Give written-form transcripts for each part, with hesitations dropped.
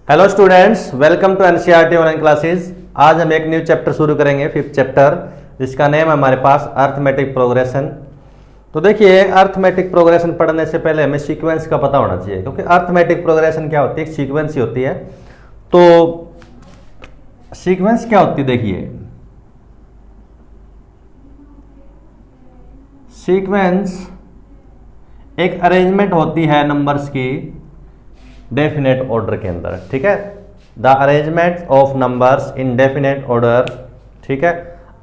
Hello students, welcome to NCERT online classes. आज हम एक न्यू चैप्टर शुरू करेंगे, फिफ्थ चैप्टर, जिसका नेम है हमारे पास अर्थमेटिक प्रोग्रेशन। तो देखिए, अर्थमेटिक प्रोग्रेशन पढ़ने से पहले हमें सीक्वेंस का पता होना चाहिए, क्योंकि अर्थमेटिक प्रोग्रेशन क्या होती है, सीक्वेंस ही होती है। तो सीक्वेंस क्या होती है, देखिए सीक्वेंस एक अरेंजमेंट होती है नंबर्स की डेफिनेट ऑर्डर के अंदर, ठीक है। The arrangement of numbers in definite order, ठीक है,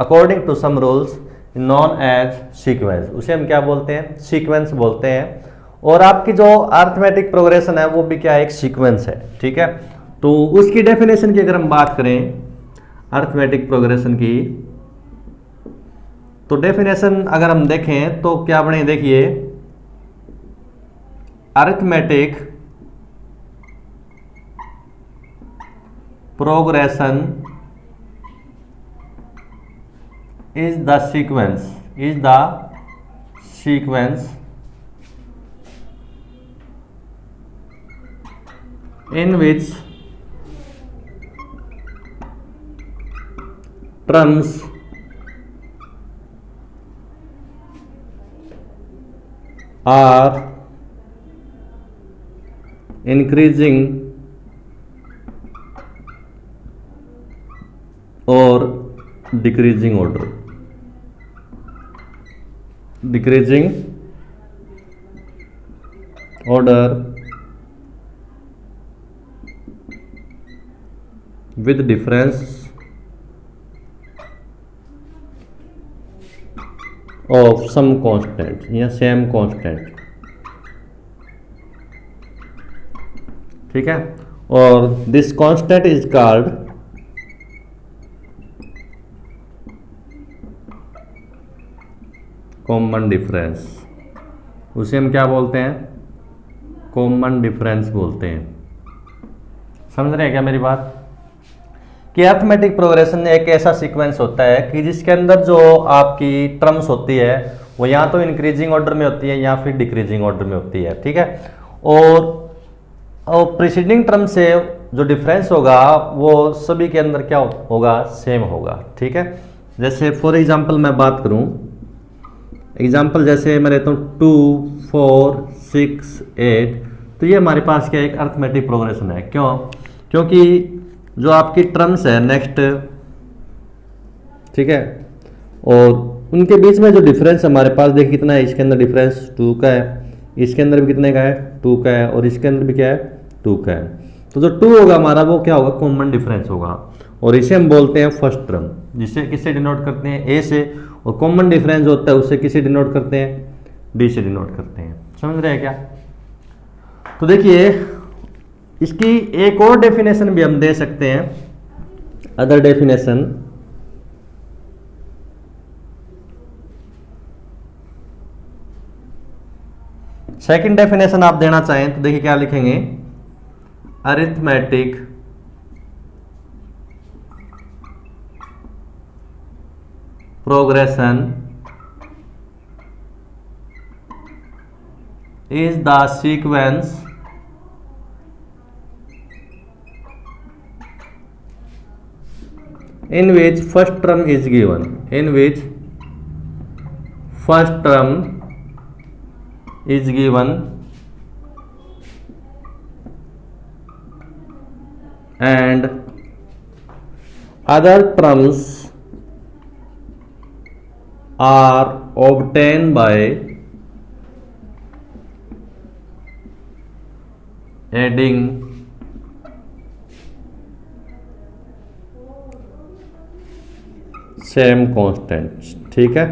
according to some rules known as sequence, उसे हम क्या बोलते हैं, सीक्वेंस बोलते हैं। और आपकी जो अर्थमेटिक प्रोग्रेशन है वो भी क्या है, एक सीक्वेंस है, ठीक है। तो उसकी डेफिनेशन की अगर हम बात करें अर्थमेटिक प्रोग्रेशन की, तो डेफिनेशन अगर हम देखें तो क्या बने, देखिए arithmetic progression is the sequence in which terms are increasing और decreasing order, with difference of some constant या सेम कांस्टेंट, ठीक है। और this constant is called common difference. उसे हम क्या बोलते हैं, कॉमन डिफरेंस बोलते हैं। समझ रहे हैं क्या मेरी बात, कि अर्थमेटिक प्रोग्रेशन एक ऐसा सीक्वेंस होता है कि जिसके अंदर जो आपकी टर्म्स होती है वो या तो इंक्रीजिंग ऑर्डर में होती है या फिर डिक्रीजिंग ऑर्डर में होती है, ठीक है। और प्रीसीडिंग टर्म से जो डिफरेंस होगा वो सभी के अंदर क्या होगा, सेम होगा, ठीक है। जैसे फॉर एग्जांपल मैं बात करूं, एग्जाम्पल जैसे मैं लेता हूँ 2, 4, 6, 8, तो ये हमारे पास क्या एक अर्थमेटिक प्रोग्रेशन है। क्यों? क्योंकि जो आपकी टर्म्स है नेक्स्ट, ठीक है, और उनके बीच में जो डिफरेंस हमारे पास देखिए कितना है, इसके अंदर डिफरेंस 2 का है, इसके अंदर भी कितने का है, 2 का है, और इसके अंदर भी क्या है, 2 का है। तो जो 2 होगा हमारा वो क्या होगा, कॉमन डिफरेंस होगा, और इसे हम बोलते हैं फर्स्ट टर्म, जिसे किससे डिनोट करते हैं, ए से। और कॉमन डिफरेंस होता है उससे किसे डिनोट करते हैं, डी से डिनोट करते हैं। समझ रहे हैं क्या? तो देखिए इसकी एक और डेफिनेशन भी हम दे सकते हैं, अदर डेफिनेशन। सेकंड डेफिनेशन आप देना चाहें तो देखिए क्या लिखेंगे, arithmetic progression is the sequence in which first term is given, and other terms are obtained by adding same constants, ठीक है।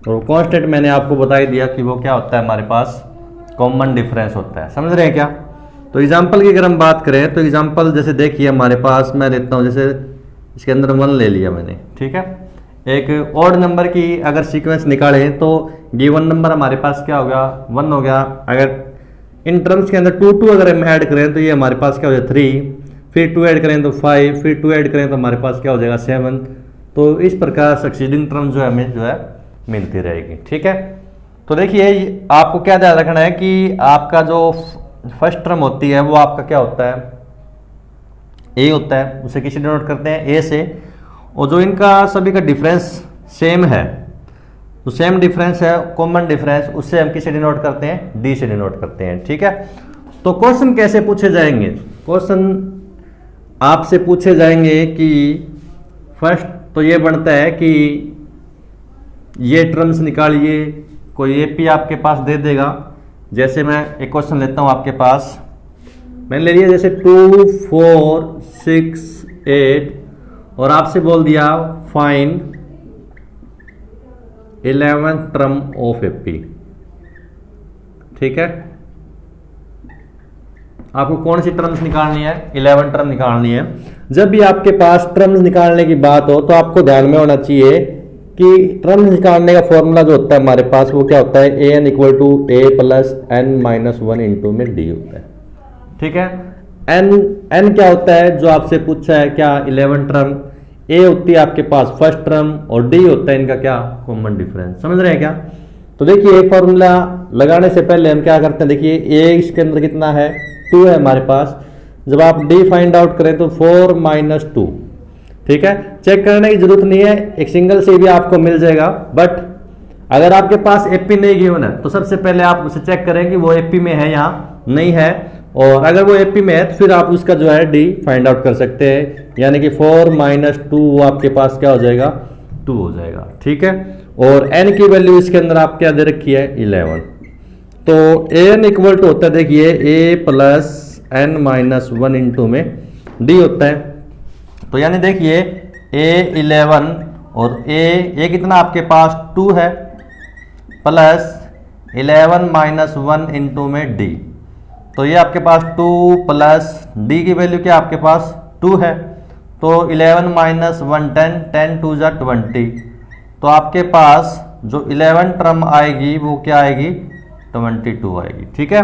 और कांस्टेंट मैंने आपको बता ही दिया कि वो क्या होता है, हमारे पास कॉमन डिफरेंस होता है। समझ रहे हैं क्या? तो एग्जांपल की अगर हम बात करें तो एग्जांपल जैसे देखिए हमारे पास मैं लेता हूं, जैसे इसके अंदर 1 ले लिया मैंने, ठीक है। एक ऑड नंबर की अगर सीक्वेंस निकालें तो गिवन नंबर हमारे पास क्या हो गया, 1 हो गया। अगर इन टर्म्स के अंदर 2 अगर हम ऐड करें तो ये हमारे पास क्या हो जाए 3, फिर 2 ऐड करें तो 5, फिर 2 ऐड करें तो हमारे पास क्या हो जाएगा 7। तो इस प्रकार सक्सीडिंग टर्म जो है हमें जो है मिलती रहेगी। ठीक है, तो देखिए आपको क्या ध्यान रखना है कि आपका जो फर्स्ट टर्म होती है वो आपका क्या होता है, ए होता है, उसे किसी डिनोट करते हैं ए से, और जो इनका सभी का डिफरेंस सेम है, तो सेम डिफरेंस है, कॉमन डिफरेंस, उससे हम किसे डिनोट करते हैं, डी से डिनोट करते हैं। ठीक है, तो क्वेश्चन कैसे पूछे जाएंगे, क्वेश्चन आपसे पूछे जाएंगे कि फर्स्ट तो ये बनता है कि ये टर्म्स निकालिए, कोई एपी आपके पास दे देगा। जैसे मैं एक क्वेश्चन लेता हूं आपके पास, मैंने ले लिया जैसे 2 4 6 8 और आपसे बोल दिया find 11th term of AP. ठीक है, आपको कौन सी टर्म्स निकालनी है, 11 टर्म निकालनी है। जब भी आपके पास टर्म्स निकालने की बात हो तो आपको ध्यान में होना चाहिए कि टर्म्स निकालने का फॉर्मूला जो होता है हमारे पास वो क्या होता है, A N equal to A plus N minus 1 into में डी होता है। ठीक है, एन क्या होता है जो आपसे पूछा है, क्या 11 टर्म, ए होती है आपके पास फर्स्ट टर्म और डी होता है इनका क्या, कॉमन डिफरेंस। समझ रहे हैं क्या। तो देखिए फॉर्मूला लगाने से पहले हम क्या करते हैं, देखिए ए इसके अंदर कितना है, 2 है हमारे पास। जब आप डी फाइंड आउट करें तो 4 माइनस 2। ठीक है, चेक करने की जरूरत नहीं है, एक सिंगल से भी आपको मिल जाएगा। बट अगर आपके पास एपी नहीं गिवन है तो सबसे पहले आप उसे चेक करें कि वो एपी में है या नहीं है, और अगर वो एपी में है तो फिर आप उसका जो है डी फाइंड आउट कर सकते हैं, यानी कि 4 माइनस 2 वो आपके पास क्या हो जाएगा, 2 हो जाएगा। ठीक है, और एन की वैल्यू इसके अंदर आप क्या दे रखी है, 11। तो ए एन इक्वल टू होता है, देखिए ए प्लस एन माइनस 1 इंटू में डी होता है। तो यानी देखिए ए 11 और ए कितना आपके पास 2 है, प्लस 11 माइनस 1 इंटू में डी, तो ये आपके पास 2 प्लस डी की वैल्यू क्या आपके पास 2 है, तो 11 माइनस 1 10, 10 2 जा 20, तो आपके पास जो 11 टर्म आएगी वो क्या आएगी, 22 आएगी। ठीक है,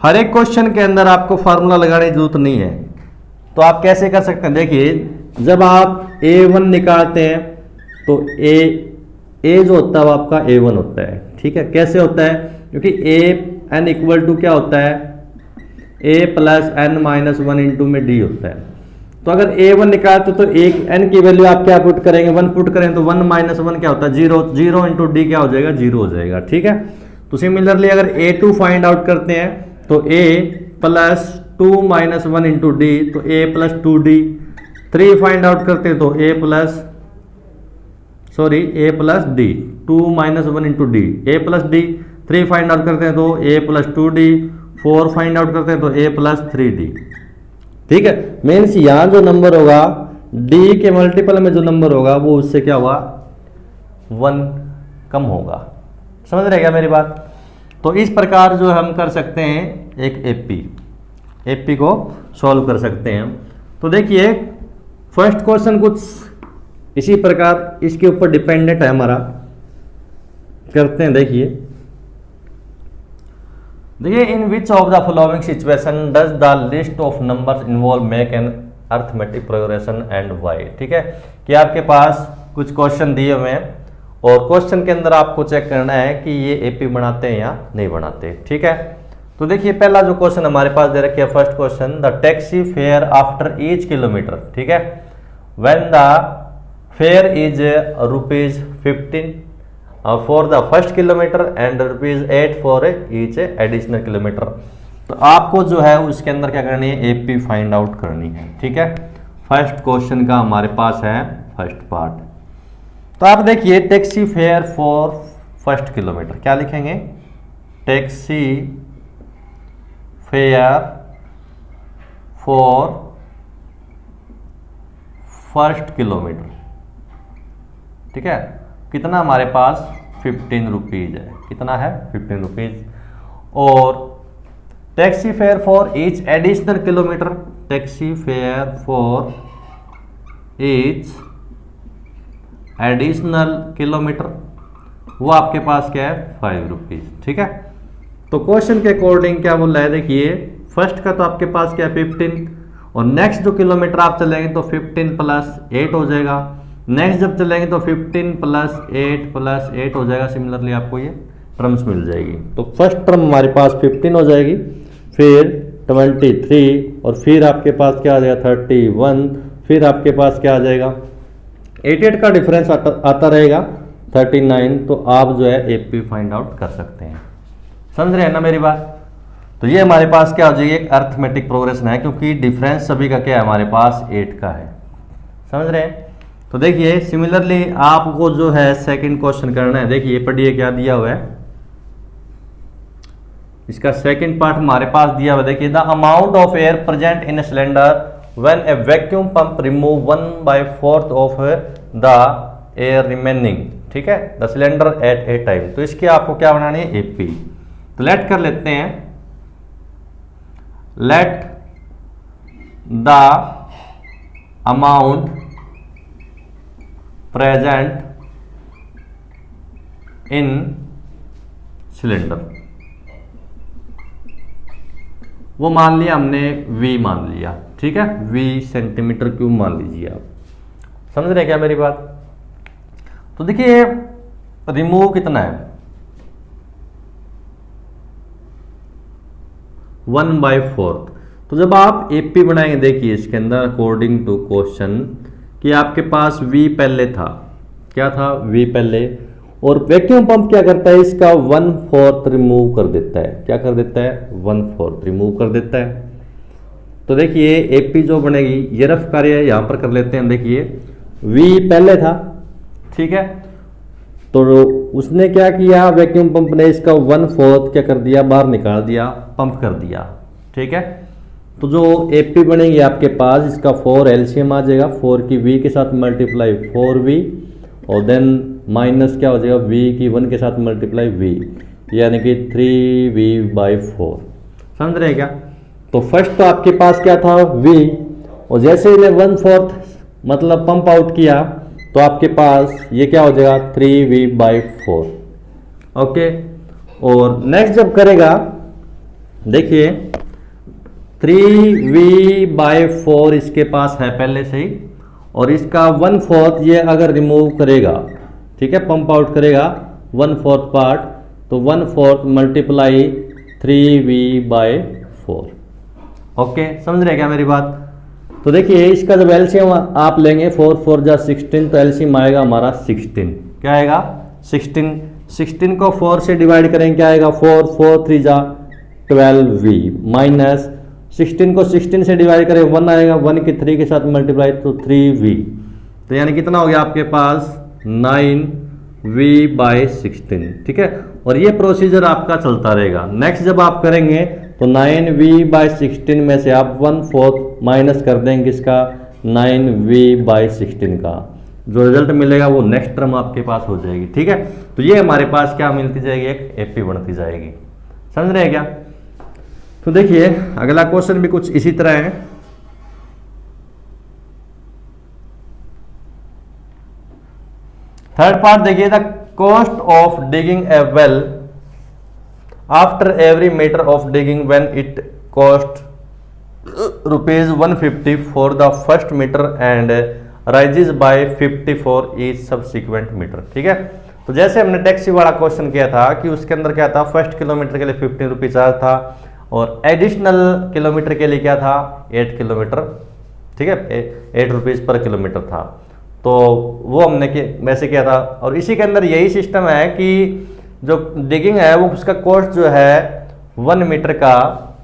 हर एक क्वेश्चन के अंदर आपको फार्मूला लगाने की जरूरत नहीं है, तो आप कैसे कर सकते हैं, देखिए जब आप A1 निकालते हैं तो ए जो होता है वो आपका A1 होता है। ठीक है, कैसे होता है, क्योंकि ए एन इक्वल टू क्या होता है, ए प्लस एन माइनस 1 इंटू में डी होता है। तो अगर A1 निकालते तो एक एन की वैल्यू आप क्या पुट करेंगे, 1 पुट करें तो 1 माइनस 1 क्या होता है, 0, 0 इंटू डी क्या हो जाएगा, 0 हो जाएगा। ठीक है, तो सिमिलरली अगर A2 फाइंड आउट करते हैं तो A plus 2 minus 1 into D, तो A plus 2D। 3 find out करते हैं तो A plus D, 2 minus 1 into D, A plus D. 3 find out करते हैं तो A plus 2D। 4 find out करते हैं तो A प्लस 3D। ठीक है, मीन्स यहाँ जो नंबर होगा D के मल्टीपल में जो नंबर होगा वो उससे क्या होगा, 1 कम होगा। समझ रहे क्या मेरी बात। तो इस प्रकार जो हम कर सकते हैं एक एपी को सॉल्व कर सकते हैं। तो देखिए फर्स्ट क्वेश्चन कुछ इसी प्रकार इसके ऊपर डिपेंडेंट है हमारा, करते हैं। देखिए in which of the following situation does the list of numbers involve make an arithmetic progression and why. ठीक है, कि आपके पास कुछ क्वेश्चन दिए हुए हैं और क्वेश्चन के अंदर आपको चेक करना है कि ये एपी बनाते हैं या नहीं बनाते। ठीक है, तो देखिए पहला जो क्वेश्चन हमारे पास दे रखा है, first question, the taxi fare after each kilometre. ठीक है, when the fair is ₹15 for the first kilometre and ₹8 for each additional kilometre. तो आपको जो है उसके अंदर क्या करनी है, एपी फाइंड आउट करनी है। ठीक है, फर्स्ट क्वेश्चन का हमारे पास है फर्स्ट पार्ट। तो आप देखिए taxi fare for first kilometre क्या लिखेंगे, taxi fare for first kilometre. ठीक है, कितना हमारे पास 15 रुपीज है, कितना है 15 रुपीज। और taxi fare for each additional kilometre, taxi fare for each additional kilometre वो आपके पास क्या है 5 रुपीज। ठीक है, तो क्वेश्चन के अकॉर्डिंग क्या बोल रहा है, देखिए फर्स्ट का तो आपके पास क्या है 15, और नेक्स्ट जो किलोमीटर आप चलेंगे तो 15 प्लस 8 हो जाएगा। नेक्स्ट जब चलेंगे तो 15 प्लस 8 हो जाएगा। सिमिलरली आपको ये टर्म्स मिल जाएगी। तो फर्स्ट टर्म हमारे पास 15 हो जाएगी, फिर 23 और फिर आपके पास क्या आ जाएगा 31, फिर आपके पास क्या आ जाएगा 88 का डिफरेंस आता रहेगा 39। तो आप जो है एपी फाइंड आउट कर सकते हैं। समझ रहे हैं ना मेरी बात। तो ये हमारे पास क्या हो जाएगी एक अर्थमेटिक प्रोग्रेशन है, क्योंकि डिफरेंस सभी का क्या है हमारे पास 8 का है। समझ रहे हैं। तो देखिए सिमिलरली आपको जो है सेकंड क्वेश्चन करना है। देखिए पढ़िए क्या दिया हुआ है, इसका सेकंड पार्ट हमारे पास दिया हुआ है। देखिए the amount of air present in cylinder when A vacuum pump remove 1/4 of the air remaining, ठीक है, the cylinder eight A time. तो इसकी आपको क्या बनानी है एपी। तो लेट कर लेते हैं, let the amount present in cylinder, वो मान लिया हमने V मान लिया, ठीक है, V सेंटीमीटर क्यूब मान लीजिए आप। समझ रहे हैं क्या मेरी बात। तो देखिए रिमूव कितना है 1/4। तो जब आप एपी बनाएंगे देखिए इसके अंदर अकॉर्डिंग टू क्वेश्चन कि आपके पास V पहले था, क्या था V पहले, और वैक्यूम पंप क्या करता है इसका 1/4 रिमूव कर देता है। क्या कर देता है 1/4 रिमूव कर देता है। तो देखिए एपी जो बनेगी ये रफ कार्य यहां पर कर लेते हैं। देखिए V पहले था, ठीक है, तो उसने क्या किया वैक्यूम पंप ने इसका 1/4 क्या कर दिया बाहर निकाल दिया, पंप कर दिया, ठीक है। तो जो एपी बनेगी आपके पास इसका 4 एलसीएम आ जाएगा, 4 की V के साथ मल्टीप्लाई 4V और देन माइनस क्या हो जाएगा V की 1 के साथ मल्टीप्लाई V, यानी कि 3V/4। समझ रहे हैं क्या। तो फर्स्ट तो आपके पास क्या था V, और जैसे इन्हें 1/4 मतलब पंप आउट किया तो आपके पास ये क्या हो जाएगा 3V/4। ओके, और नेक्स्ट जब करेगा देखिए 3V/4 इसके पास है पहले से ही, और इसका 1/4 ये अगर रिमूव करेगा, ठीक है, पंप आउट करेगा 1/4 पार्ट, तो 1/4 मल्टीप्लाई 3V/4। ओके, समझ रहे क्या मेरी बात। तो देखिए इसका जब एलसीएम आप लेंगे 4 4 जा 16, तो एलसीएम आएगा हमारा 16। क्या आएगा 16 को 4 से डिवाइड करेंगे क्या आएगा 4 4 3 जा 12V माइनस 16 को 16 से डिवाइड करें 1 आएगा, 1 की 3 के साथ मल्टीप्लाई तो 3V। तो यानी कितना हो गया आपके पास 9V/16, ठीक है। और ये प्रोसीजर आपका चलता रहेगा। नेक्स्ट जब आप करेंगे तो 9V/16 में से आप 1/4 माइनस कर देंगे इसका 9V/16 का, जो रिजल्ट मिलेगा वो नेक्स्ट टर्म आपके पास हो जाएगी, ठीक है। तो ये हमारे पास क्या मिलती जाएगी एक एपी बनती जाएगी। समझ रहे हैं क्या। तो देखिए अगला क्वेश्चन भी कुछ इसी तरह है। थर्ड पार्ट देखिए, the cost of digging a well after every metre of digging when it cost ₹150 for the first metre and rises by 50 for each subsequent metre, ठीक है। तो जैसे हमने टैक्सी वाला क्वेश्चन किया था कि उसके अंदर क्या था फर्स्ट किलोमीटर के लिए 15 रुपये चार्ज था, और एडिशनल किलोमीटर के लिए क्या था 8 किलोमीटर, ठीक है, 8 रुपीज़ पर किलोमीटर था। तो वो हमने वैसे किया था, और इसी के अंदर यही सिस्टम है कि जो डिगिंग है वो उसका कॉस्ट जो है 1 मीटर का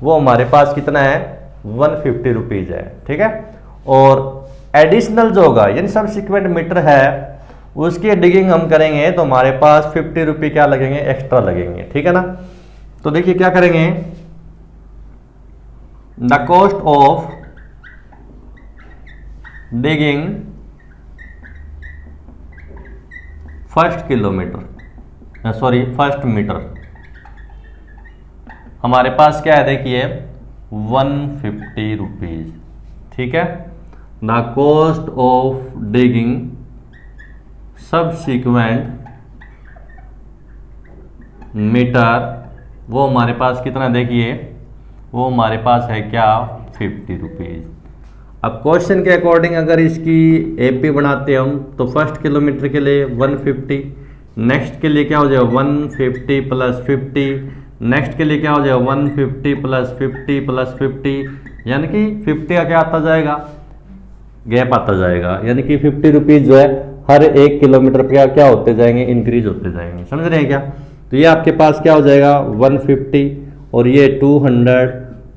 वो हमारे पास कितना है 150 रुपीज़ है, ठीक है। और एडिशनल जो होगा यानी सबसिक्वेंट मीटर है उसकी डिगिंग हम करेंगे तो हमारे पास 50 रुपये क्या लगेंगे एक्स्ट्रा लगेंगे, ठीक है ना। तो देखिए क्या करेंगे, the cost of digging first kilometre first metre हमारे पास क्या है देखिए 150 रुपीज, ठीक है। The cost of digging subsequent metre वो हमारे पास कितना देखिए वो हमारे पास है क्या 50 रुपीज़। अब क्वेश्चन के अकॉर्डिंग अगर इसकी एपी बनाते हम तो फर्स्ट किलोमीटर के लिए 150, नेक्स्ट के लिए क्या हो जाएगा 150 + 50 नेक्स्ट के लिए क्या हो जाएगा 150 प्लस 50 प्लस 50, यानी कि 50 का क्या आता जाएगा, गैप आता जाएगा, यानी कि 50 रुपीज़ जो है हर 1 किलोमीटर पे क्या होते जाएंगे, इंक्रीज होते जाएंगे। समझ रहे हैं क्या? तो ये आपके पास क्या हो जाएगा 150 और ये 200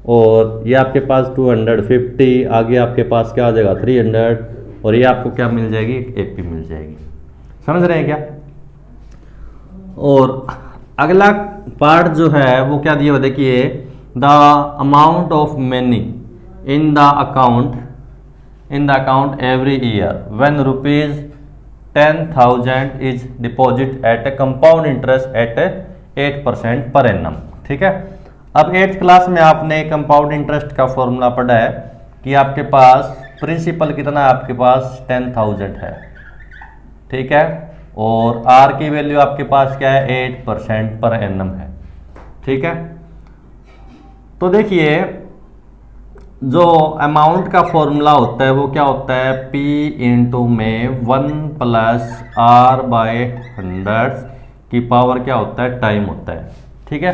और ये आपके पास 250, आगे आपके पास क्या आ जाएगा 300 और ये आपको क्या मिल जाएगी, एक एपी मिल जाएगी। समझ रहे हैं क्या? और अगला पार्ट जो है वो क्या दिया हुआ, देखिए the amount of money in the account every year when ₹10,000 is deposit eight A compound interest eight 8% per annum. ठीक है, अब 8th क्लास में आपने कंपाउंड इंटरेस्ट का फॉर्मूला पढ़ा है कि आपके पास प्रिंसिपल कितना है, आपके पास 10,000 है। ठीक है, और आर की वैल्यू आपके पास क्या है 8% पर एनम है। ठीक है, तो देखिए जो अमाउंट का फॉर्मूला होता है वो क्या होता है, P इंटू में 1 प्लस R बाय 100 की पावर क्या होता है, टाइम होता है। ठीक है,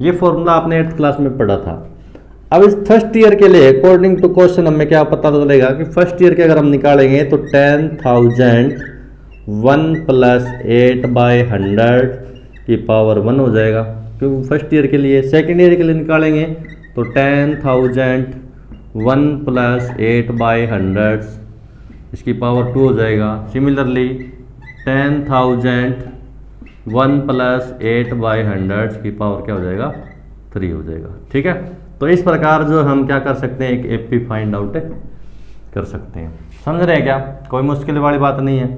ये फॉर्मूला आपने 8th क्लास में पढ़ा था। अब इस फर्स्ट ईयर के लिए अकॉर्डिंग टू क्वेश्चन हमें क्या पता चलेगा कि फर्स्ट ईयर के अगर हम निकालेंगे तो 10,000 1 प्लस 8 बाय 100 की पावर 1 हो जाएगा, क्योंकि फर्स्ट ईयर के लिए। सेकेंड ईयर के लिए निकालेंगे तो 10,000 1 प्लस 8 बाय 100 इसकी पावर 2 हो जाएगा। सिमिलरली 10,000 1 प्लस 8 बाय 100 की पावर क्या हो जाएगा, 3 हो जाएगा। ठीक है, तो इस प्रकार जो हम क्या कर सकते हैं, एक एपी फाइंड आउट कर सकते हैं। समझ रहे हैं क्या? कोई मुश्किल वाली बात नहीं है।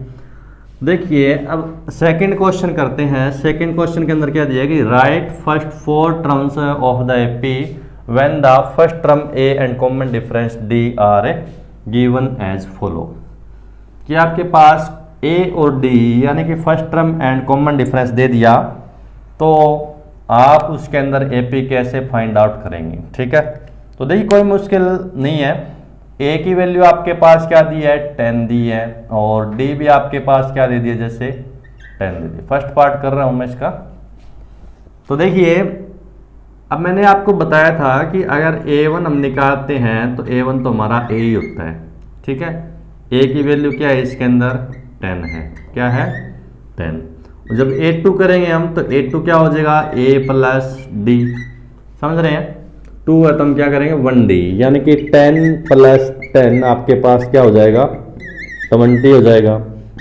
देखिए अब सेकंड क्वेश्चन करते हैं। सेकंड क्वेश्चन के अंदर क्या दिया कि write first 4 terms of the AP when the first term A and common difference D are given as follow. कि आपके पास ए और डी यानी कि first term and common difference दे दिया, तो आप उसके अंदर एपी कैसे फाइंड आउट करेंगे। ठीक है, तो देखिए कोई मुश्किल नहीं है। ए की वैल्यू आपके पास क्या दी है, 10 दी है, और डी भी आपके पास क्या दे दिया, जैसे 10 दे दी। फर्स्ट पार्ट कर रहा हूं मैं इसका। तो देखिए अब मैंने आपको बताया था कि अगर A1 हम निकालते हैं तो A1 तो हमारा A ही होता है। ठीक है, A की वैल्यू क्या है, इसके अंदर 10 है। क्या है, 10। और जब A2 करेंगे हम तो A2 क्या हो जाएगा, A प्लस डी। समझ रहे हैं, 2 है तो हम क्या करेंगे 1D, यानी कि 10 प्लस 10 आपके पास क्या हो जाएगा, 20 हो जाएगा।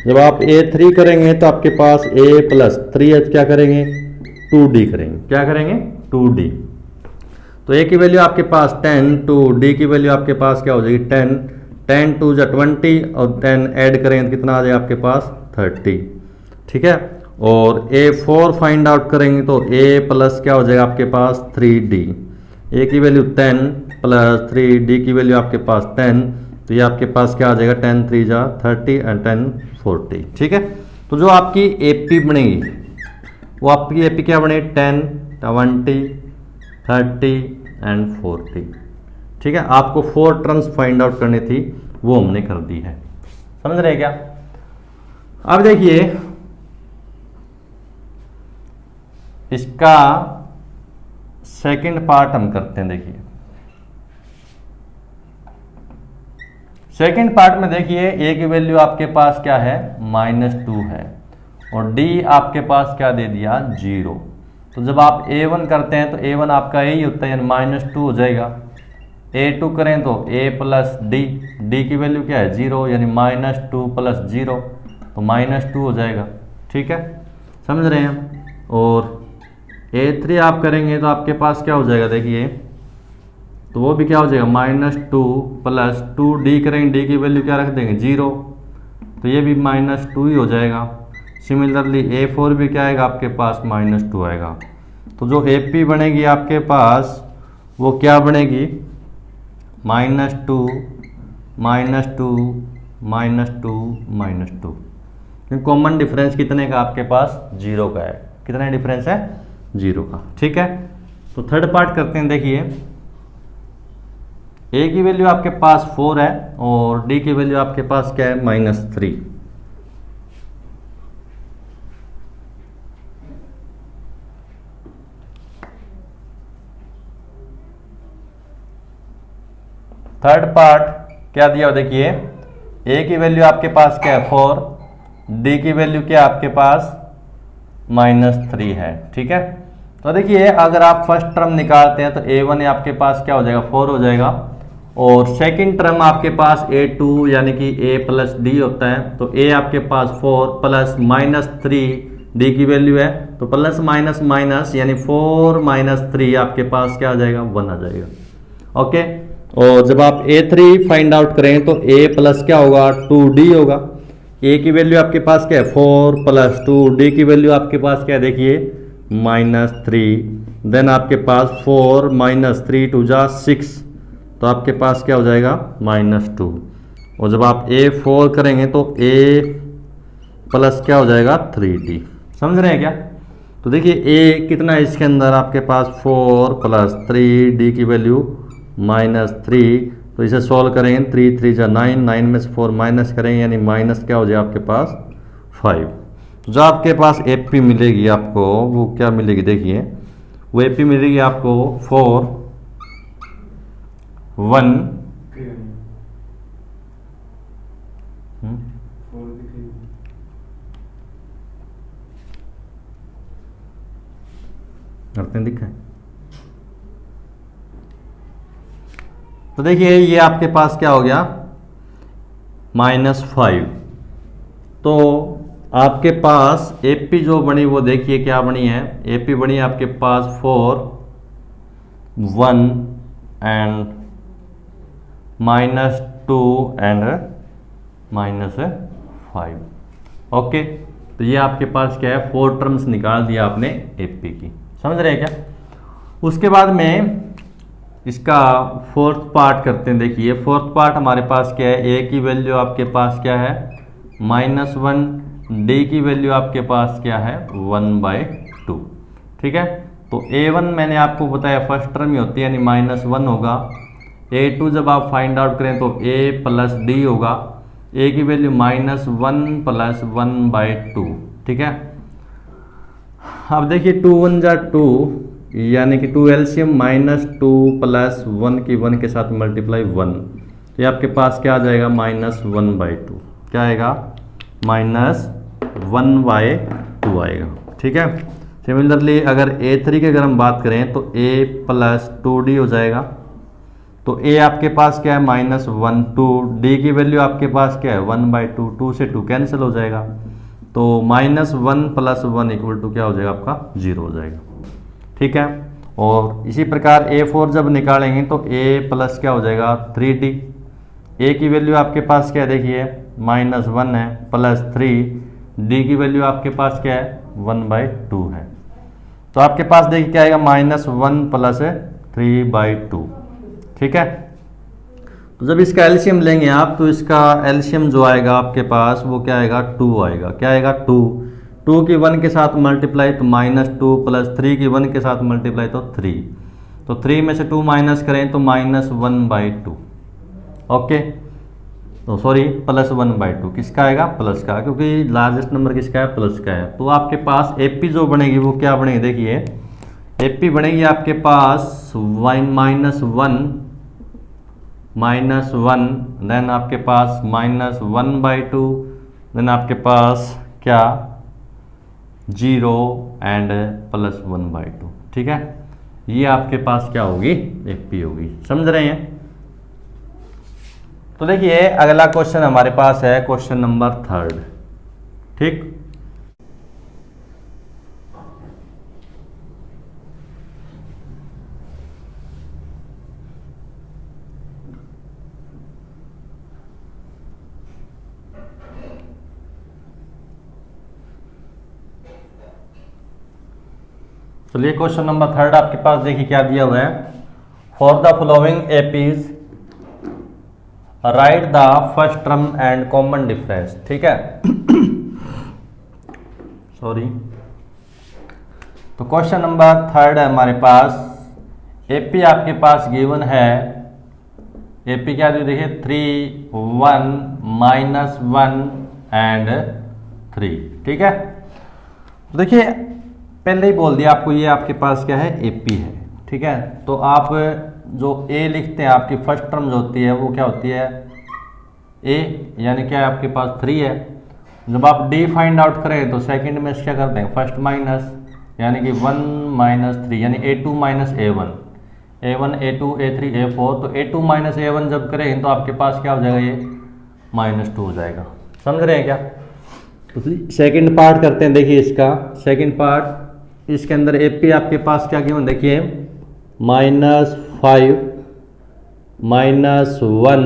जब आप A3 करेंगे तो आपके पास A प्लस 3 क्या करेंगे, 2D करेंगे। क्या करेंगे, 2D। तो A की वैल्यू आपके पास 10, 2D की वैल्यू आपके पास क्या हो जाएगी 10, 10 2 जा 20 और 10 ऐड करेंगे तो कितना आ जाएगा आपके पास 30। ठीक है, और A4 फाइंड आउट करेंगे तो A प्लस क्या हो जाएगा आपके पास 3D। A की वैल्यू 10 प्लस 3D की वैल्यू आपके पास 10, तो ये आपके पास क्या आ जाएगा 10 3 जा 30 एंड 10 40। ठीक है, तो जो आपकी AP बनेगी वो आपकी एपी क्या बने 10 20 30 एंड 40। ठीक है, आपको 4 टर्म्स फाइंड आउट करनी थी, वो हमने कर दी है। समझ रहे क्या? अब देखिए इसका सेकंड पार्ट हम करते हैं। देखिए सेकंड पार्ट में देखिए ए की वैल्यू आपके पास क्या है -2 है और डी आपके पास क्या दे दिया 0। तो जब आप A1 करते हैं तो A1 आपका यही होता है, यानी -2 हो जाएगा। A2 करें तो A प्लस डी, डी की वैल्यू क्या है 0, यानी -2 प्लस 0 तो -2 हो जाएगा। ठीक है, समझ रहे हैं। और A3 आप करेंगे तो आपके पास क्या हो जाएगा, देखिए तो वो भी क्या हो जाएगा -2 प्लस 2D करेंगे, डी की वैल्यू क्या रख देंगे 0, तो ये भी -2 ही हो जाएगा। सिमिलरली A4 भी क्या आएगा आपके पास -2 आएगा। तो जो AP बनेगी आपके पास वो क्या बनेगी -2 -2 -2 -2। कॉमन डिफरेंस कितने का आपके पास 0 का है। कितना डिफरेंस है 0 का। ठीक है, तो थर्ड पार्ट करते हैं। देखिए A की वैल्यू आपके पास 4 है और D की वैल्यू आपके पास क्या है -3। थर्ड पार्ट क्या दिया हो देखिए, ए की वैल्यू आपके पास क्या है 4, डी की वैल्यू क्या आपके पास -3 है। ठीक है, तो देखिए अगर आप फर्स्ट टर्म निकालते हैं तो a1 आपके पास क्या हो जाएगा 4 हो जाएगा, और सेकंड टर्म आपके पास a2 यानी कि a प्लस डी होता है, तो a आपके पास 4 प्लस -3 डी की वैल्यू है, तो प्लस माइनस माइनस यानी 4 - 3 आपके पास क्या आ जाएगा 1 आ जाएगा। ओके, और जब आप a3 फाइंड आउट करें तो a प्लस क्या होगा 2d होगा। a की वैल्यू आपके पास क्या है 4 प्लस 2, डी की वैल्यू आपके पास क्या है देखिए -3, देन आपके पास 4 - 3 2 जा 6, तो आपके पास क्या हो जाएगा -2, और जब आप a4 करेंगे तो a प्लस क्या हो जाएगा 3d। समझ रहे हैं क्या? तो देखिए a कितना है इसके अंदर आपके पास 4 प्लस 3, डी की वैल्यू -3, तो इसे सॉल्व करेंगे 3 3 जा 9, 9 में से 4 माइनस करेंगे यानी माइनस क्या हो जाएगा आपके पास 5। जो आपके पास एपी मिलेगी आपको वो क्या मिलेगी देखिए, वो एपी मिलेगी आपको 4 1 करते हैं दिखा है। तो देखिए ये आपके पास क्या हो गया -5, तो आपके पास एपी जो बनी वो देखिए क्या बनी है, एपी बनी आपके पास 4 1 एंड -2 एंड -5। ओके, तो ये आपके पास क्या है 4 टर्म्स निकाल दिया आपने एपी की। समझ रहे हैं क्या? उसके बाद में इसका फोर्थ पार्ट करते हैं। देखिए फोर्थ पार्ट हमारे पास क्या है, ए की वैल्यू आपके पास क्या है -1, डी की वैल्यू आपके पास क्या है 1/2। ठीक है, तो a1 मैंने आपको बताया फर्स्ट टर्म ही होती है यानी -1 होगा। a2 जब आप फाइंड आउट करें तो a प्लस डी होगा, a की वैल्यू -1 प्लस 1/2। ठीक है, अब देखिए 2 1 जा 2 यानी कि 2 एलसीएम -2 प्लस 1 की 1 के साथ मल्टीप्लाई 1, तो ये आपके पास क्या आ जाएगा -1/2। क्या आएगा -1/2 आएगा। ठीक है, सिमिलरली अगर a3 की अगर हम बात करें तो a प्लस 2d हो जाएगा, तो a आपके पास क्या है -1 2, d की वैल्यू आपके पास क्या है 1/2, 2 से 2 कैंसिल हो जाएगा, तो -1 प्लस 1 इक्वल टू क्या हो जाएगा आपका 0 हो जाएगा। ठीक है, और इसी प्रकार a4 जब निकालेंगे तो a प्लस क्या हो जाएगा 3d, a की वैल्यू आपके पास क्या है देखिए -1 है प्लस 3, d की वैल्यू आपके पास क्या है 1/2 है, तो आपके पास देखिए क्या आएगा -1 प्लस 3/2। ठीक है, तो जब इसका एलसीएम लेंगे आप तो इसका एलसीएम जो आएगा आपके पास वो क्या आएगा 2 आएगा। क्या आएगा 2 की 1 के साथ मल्टीप्लाई तो -2 प्लस 3 की 1 के साथ मल्टीप्लाई तो 3, तो 3 में से 2 माइनस करें तो -1/2। ओके, तो सॉरी प्लस 1/2 किसका आएगा प्लस का, क्योंकि लार्जेस्ट नंबर किसका है प्लस का है। तो आपके पास एपी जो बनेगी वो क्या बनेगी देखिए, एपी बनेगी आपके पास -1 देन आपके पास -1/2 देन आपके पास क्या 0 एंड प्लस 1/2। ठीक है, ये आपके पास क्या होगी एपी होगी। समझ रहे हैं? तो देखिए अगला क्वेश्चन हमारे पास है क्वेश्चन नंबर 3। ठीक, चलिए क्वेश्चन नंबर 3 आपके पास देखिए क्या दिया हुआ है, for the following APs right the first term and common difference. ठीक है, सॉरी, तो क्वेश्चन नंबर 3 है हमारे पास, एपी आपके पास गिवन है, एपी क्या दी देखिए 3 1 -1 एंड 3। ठीक है, तो देखिए पहले ही बोल दिया आपको ये आपके पास क्या है एपी है। ठीक है, तो आप जो ए लिखते हैं आपकी फर्स्ट टर्म जो होती है वो क्या होती है ए, यानी क्या आपके पास 3 है। जब आप डी फाइंड आउट करें तो सेकंड में क्या करते हैं फर्स्ट माइनस, यानी कि 1 माइनस 3 यानी A2 minus A1, A1 A2 A3 A4। तो A2 माइनस A1 जब करें तो आपके पास क्या हो जाएगा ये -2 हो जाएगा। समझ रहे हैं क्या? तो सेकंड पार्ट करते हैं। देखिए इसका सेकंड पार्ट, इसके अंदर AP आपके पास क्या गिवन देखिए -5 -1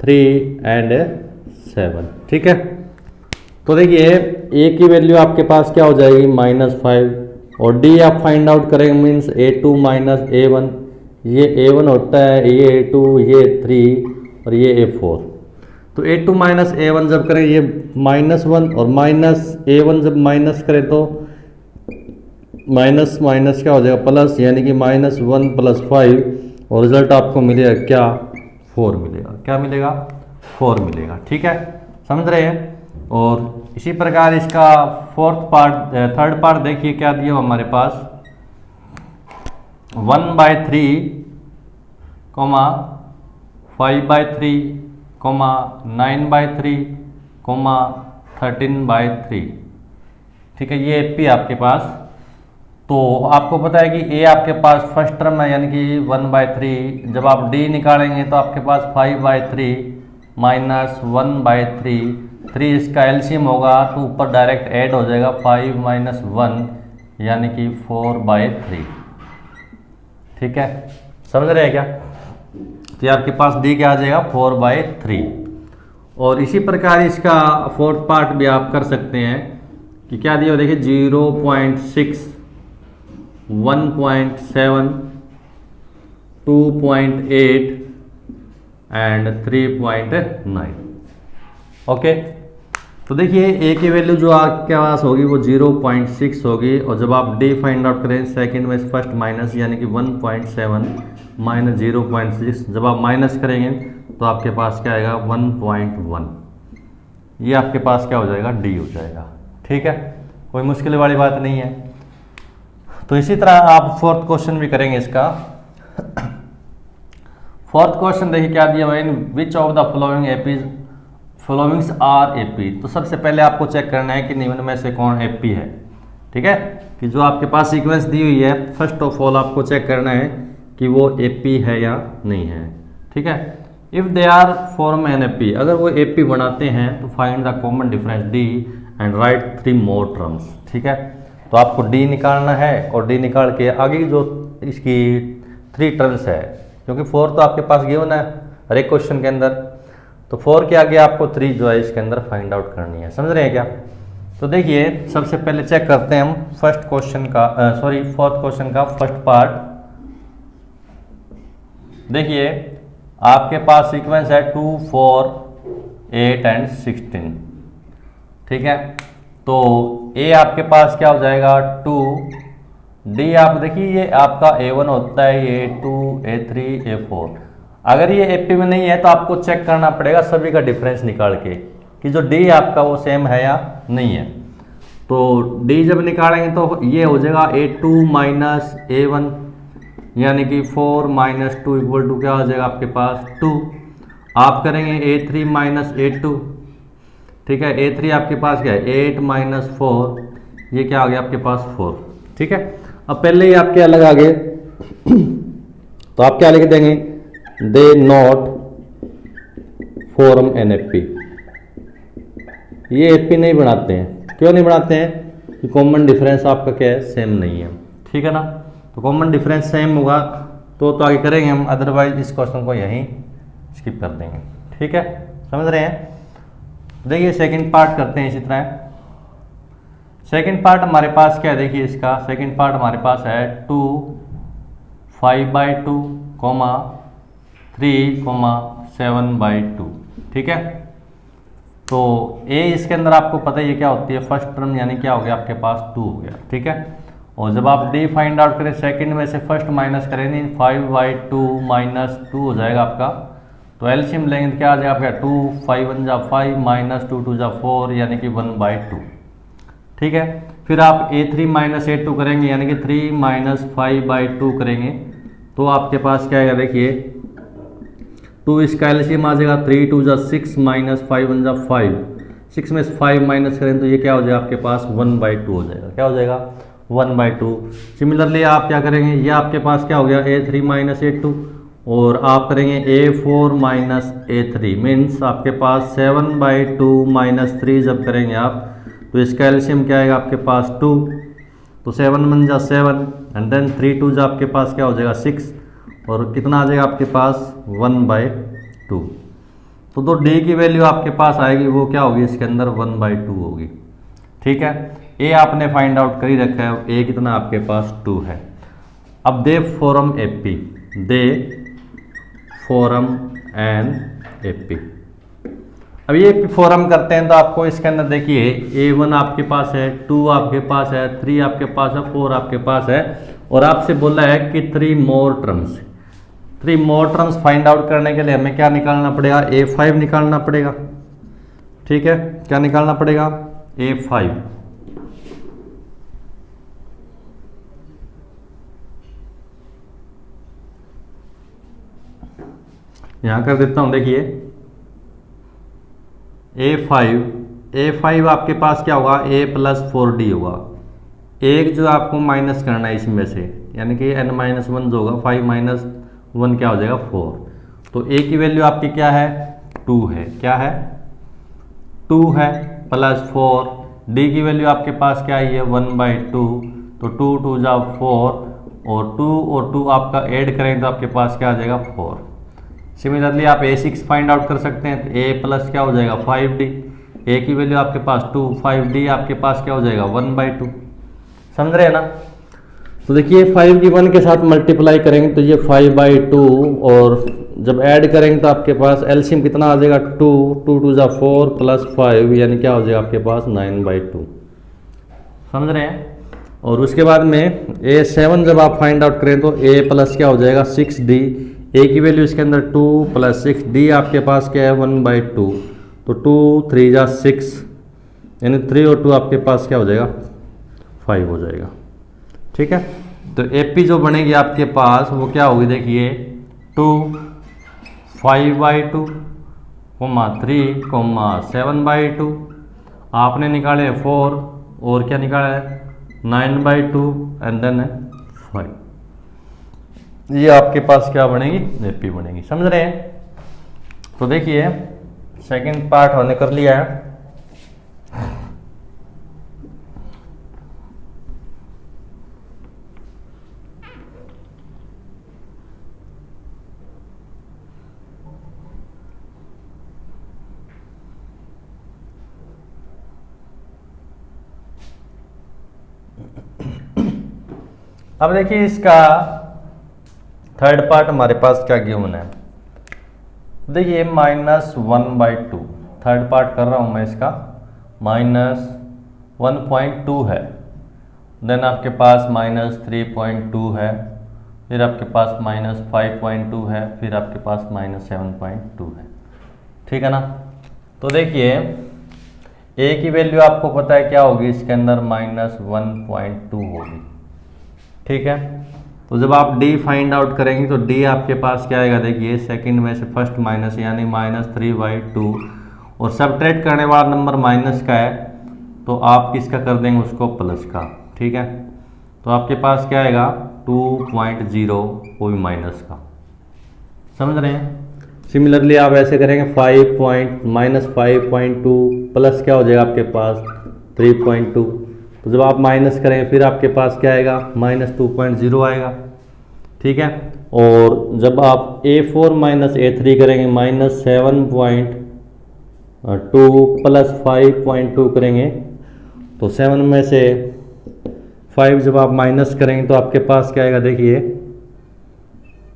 3 एंड 7। ठीक है, तो देखिए A की वैल्यू आपके पास क्या हो जाएगी -5 और D आप फाइंड आउट करेंगे मीन्स A2 माइनस A1। ये A1 होता है, ये A2, ये 3 और ये A4। तो A2 माइनस A1 जब करें ये -1 और -A1 जब माइनस करें तो माइनस माइनस क्या हो जाएगा प्लस, यानी कि -1 + 5 और रिजल्ट आपको मिलेगा क्या 4 मिलेगा। क्या मिलेगा 4 मिलेगा। ठीक है, समझ रहे हैं। और इसी प्रकार इसका थर्ड पार्ट देखिए क्या दिया हमारे पास 1/3, 5/3, 9/3, 13/3। ठीक है, ये AP आपके पास। तो आपको पता है कि A आपके पास फर्स्ट टर्म है यानी कि 1/3। जब आप D निकालेंगे तो आपके पास 5/3 -1/3, 3 इसका एलसीएम होगा तो ऊपर डायरेक्ट ऐड हो जाएगा 5 - 1 यानी कि 4/3। ठीक है, समझ रहे हैं क्या? तो आपके पास D क्या आ जाएगा 4/3। और इसी प्रकार इसका फोर्थ पार्ट भी आप कर सकते हैं कि क्या दिया देखिए 0.6, 1.7, 2.8 एंड 3.9। ओके, तो देखिए A की वैल्यू जो आपके पास होगी वो 0.6 होगी और जब आप D फाइंड आउट करें सेकंड में फर्स्ट माइनस यानी कि 1.7 - 0.6 जब आप माइनस करेंगे तो आपके पास क्या आएगा 1.1। ये आपके पास क्या हो जाएगा D हो जाएगा। ठीक है, कोई मुश्किल वाली बात नहीं है। तो इसी तरह आप फोर्थ क्वेश्चन भी करेंगे इसका। फोर्थ क्वेश्चन देखिए क्या दिया हुआ है, which of the followings are AP। तो सबसे पहले आपको चेक करना है कि निम्न में से कौन AP है। ठीक है, कि जो आपके पास सीक्वेंस दी हुई है फर्स्ट ऑफ ऑल आपको चेक करना है कि वो AP है या नहीं है। ठीक है, if they are form an AP, अगर वो AP बनाते हैं तो find the common difference D and write 3 more terms. ठीक है, तो आपको D निकालना है और D निकाल के आगे जो इसकी 3 टर्म्स है, क्योंकि 4 तो आपके पास गिवन है हर एक क्वेश्चन के अंदर, तो 4 के आगे आपको 3 जो है इसके अंदर फाइंड आउट करनी है। समझ रहे हैं क्या? तो देखिए सबसे पहले चेक करते हैं हम फोर्थ क्वेश्चन का फर्स्ट पार्ट। देखिए आपके पास सीक्वेंस है 2, 4, 8 एंड 16। ठीक है, तो A आपके पास क्या हो जाएगा 2, D आप देखिए ये आपका A1 होता है, ये A2, A3, A4। अगर ये AP में नहीं है तो आपको चेक करना पड़ेगा सभी का डिफरेंस निकाल के कि जो D आपका वो सेम है या नहीं है। तो D जब निकालेंगे तो ये हो जाएगा A2 माइनस A1 यानी कि 4 - 2 इक्वल टू क्या हो जाएगा आपके पास 2। आप करेंगे A3 माइनस A2। ठीक है, A3 आपके पास क्या है 8 - 4, ये क्या आ गया आपके पास 4। ठीक है, अब पहले ही आपके अलग आ गए तो आप क्या लिख देंगे they not form an AP। ये AP नहीं बनाते हैं। क्यों नहीं बनाते हैं? कि कॉमन डिफरेंस आपका क्या है सेम नहीं है। ठीक है ना, तो कॉमन डिफरेंस सेम होगा तो आगे करेंगे हम, अदरवाइज इस क्वेश्चन को यहीं स्किप कर देंगे। ठीक है, समझ रहे हैं। देखिए सेकंड पार्ट करते हैं इसी तरह। सेकंड पार्ट हमारे पास क्या है देखिए इसका सेकंड पार्ट हमारे पास है 2, 5/2, 3, 7/2। ठीक है, तो A इसके अंदर आपको पता ही है क्या होती है फर्स्ट टर्म, यानी क्या हो गया आपके पास 2 हो गया। ठीक है, और जब आप D फाइंड आउट करें सेकंड में से फर्स्ट माइनस करेंगे 5/2 - 2 हो जाएगा आपका। तो एलसीएम लेंगे तो क्या आ जाएगा आपका 2, 5 × 1 = 5 - 2 × 2 = 4 यानी कि 1/2। ठीक है, फिर आप A3 - A2 करेंगे यानी कि 3 - 5/2 करेंगे तो आपके पास क्या आएगा देखिए, 2 इसका एलसीएम आ जाएगा, 3 2 जा 6 माइनस 5 1 जा 5, 6 में से 5 माइनस करें तो ये क्या हो जाएगा आपके पास 1/2 हो जाएगा। क्या हो जाएगा 1/2। सिमिलरली आप क्या करेंगे, ये आपके पास क्या हो गया A3 माइनस A2, और आप करेंगे A4 माइनस A3 मीन्स आपके पास 7/2 माइनस 3 जब करेंगे आप तो इसका एलसीएम क्या आएगा आपके पास 2, तो 7 1 जा 7 एंड देन 3 2 जा आपके पास क्या हो जाएगा 6, और कितना आ जाएगा आपके पास 1/2। तो डी की वैल्यू आपके पास आएगी वो क्या होगी इसके अंदर 1/2 होगी। ठीक है, ए आपने फाइंड आउट कर ही रखा है, ए कितना आपके पास 2 है। अब they form AP, they form and AP. अब ये फॉरम करते हैं तो आपको इसके अंदर देखिए A1 आपके पास है, 2 आपके पास है, 3 आपके पास है, 4 आपके पास है, और आपसे बोला है कि 3 more terms. 3 more terms find out करने के लिए हमें क्या निकालना पड़ेगा, A5 निकालना पड़ेगा। ठीक है, क्या निकालना पड़ेगा A5। यहां कर देता हूं, देखिए A5 आपके पास क्या होगा A प्लस 4D होगा। एक जो आपको माइनस करना है इसमें से, यानी कि n-1 जो होगा 5 माइनस 1 क्या हो जाएगा 4। तो A की वैल्यू आपकी क्या है 2 है, क्या है 2 है प्लस 4। D की वैल्यू आपके पास क्या है 1/2, तो 2 2 जा 4, और 2 और 2 आपका ऐड करें तो आपके पास क्या आ जाएगा 4। सिमिलरली आप A6 फाइंड आउट कर सकते हैं, तो A प्लस क्या हो जाएगा 5D। A की वैल्यू आपके पास 2, 5D आपके पास क्या हो जाएगा 1/2। समझ रहे हैं ना। तो देखिए 5 की 1 के साथ मल्टीप्लाई करेंगे तो ये 5/2, और जब ऐड करेंगे तो आपके पास एलसीएम कितना आ जाएगा 2 2 2 जा 4 प्लस 5, यानी क्या हो जाएगा आपके पास 9/2। समझ रहे हैं। और उसके बाद में A7 जब आप फाइंड आउट करें तो A प्लस क्या हो जाएगा 6D। A की वैल्यू इसके अंदर 2 प्लस 6, D आपके पास क्या है 1/2, तो 2 3 जा 6, यानी 3 और 2 आपके पास क्या हो जाएगा 5 हो जाएगा। ठीक है, तो AP जो बनेगी आपके पास वो क्या होगी देखिए 2 5/2 3 7/2, आपने निकाले 4 और क्या निकाला है 9/2 एंड देन 5। ये आपके पास क्या बनेगी AP बनेगी। समझ रहे हैं। तो देखिए सेकंड पार्ट हमने कर लिया है। अब देखिए इसका थर्ड पार्ट हमारे पास क्या गिवन है, देखिए -1/2 थर्ड पार्ट कर रहा हूं मैं इसका, -1.2 है, देन आपके पास -3.2 है, फिर आपके पास -5.2 है, फिर आपके पास -7.2 है। ठीक है ना। तो देखिए A की वैल्यू आपको पता है क्या होगी इसके अंदर -1.2 होगी। ठीक है, तो जब आप D फाइंड आउट करेंगे तो D आपके पास क्या आएगा देखिए सेकंड में से फर्स्ट माइनस, यानी -3/2, और सब्ट्रैक्ट करने वाला नंबर माइनस का है तो आप किसका कर देंगे उसको प्लस का। ठीक है, तो आपके पास क्या आएगा 2.0 वो भी माइनस का। समझ रहे हैं। सिमिलरली आप ऐसे करेंगे -5.2 प्लस क्या हो जाएगा आपके पास 3.2, तो जब आप माइनस करेंगे फिर आपके पास क्या आएगा -2.0 आएगा। ठीक है, और जब आप A4 माइनस A3 करेंगे -7.2 प्लस 5.2 करेंगे, तो 7 में से 5 जब आप माइनस करेंगे तो आपके पास क्या आएगा देखिए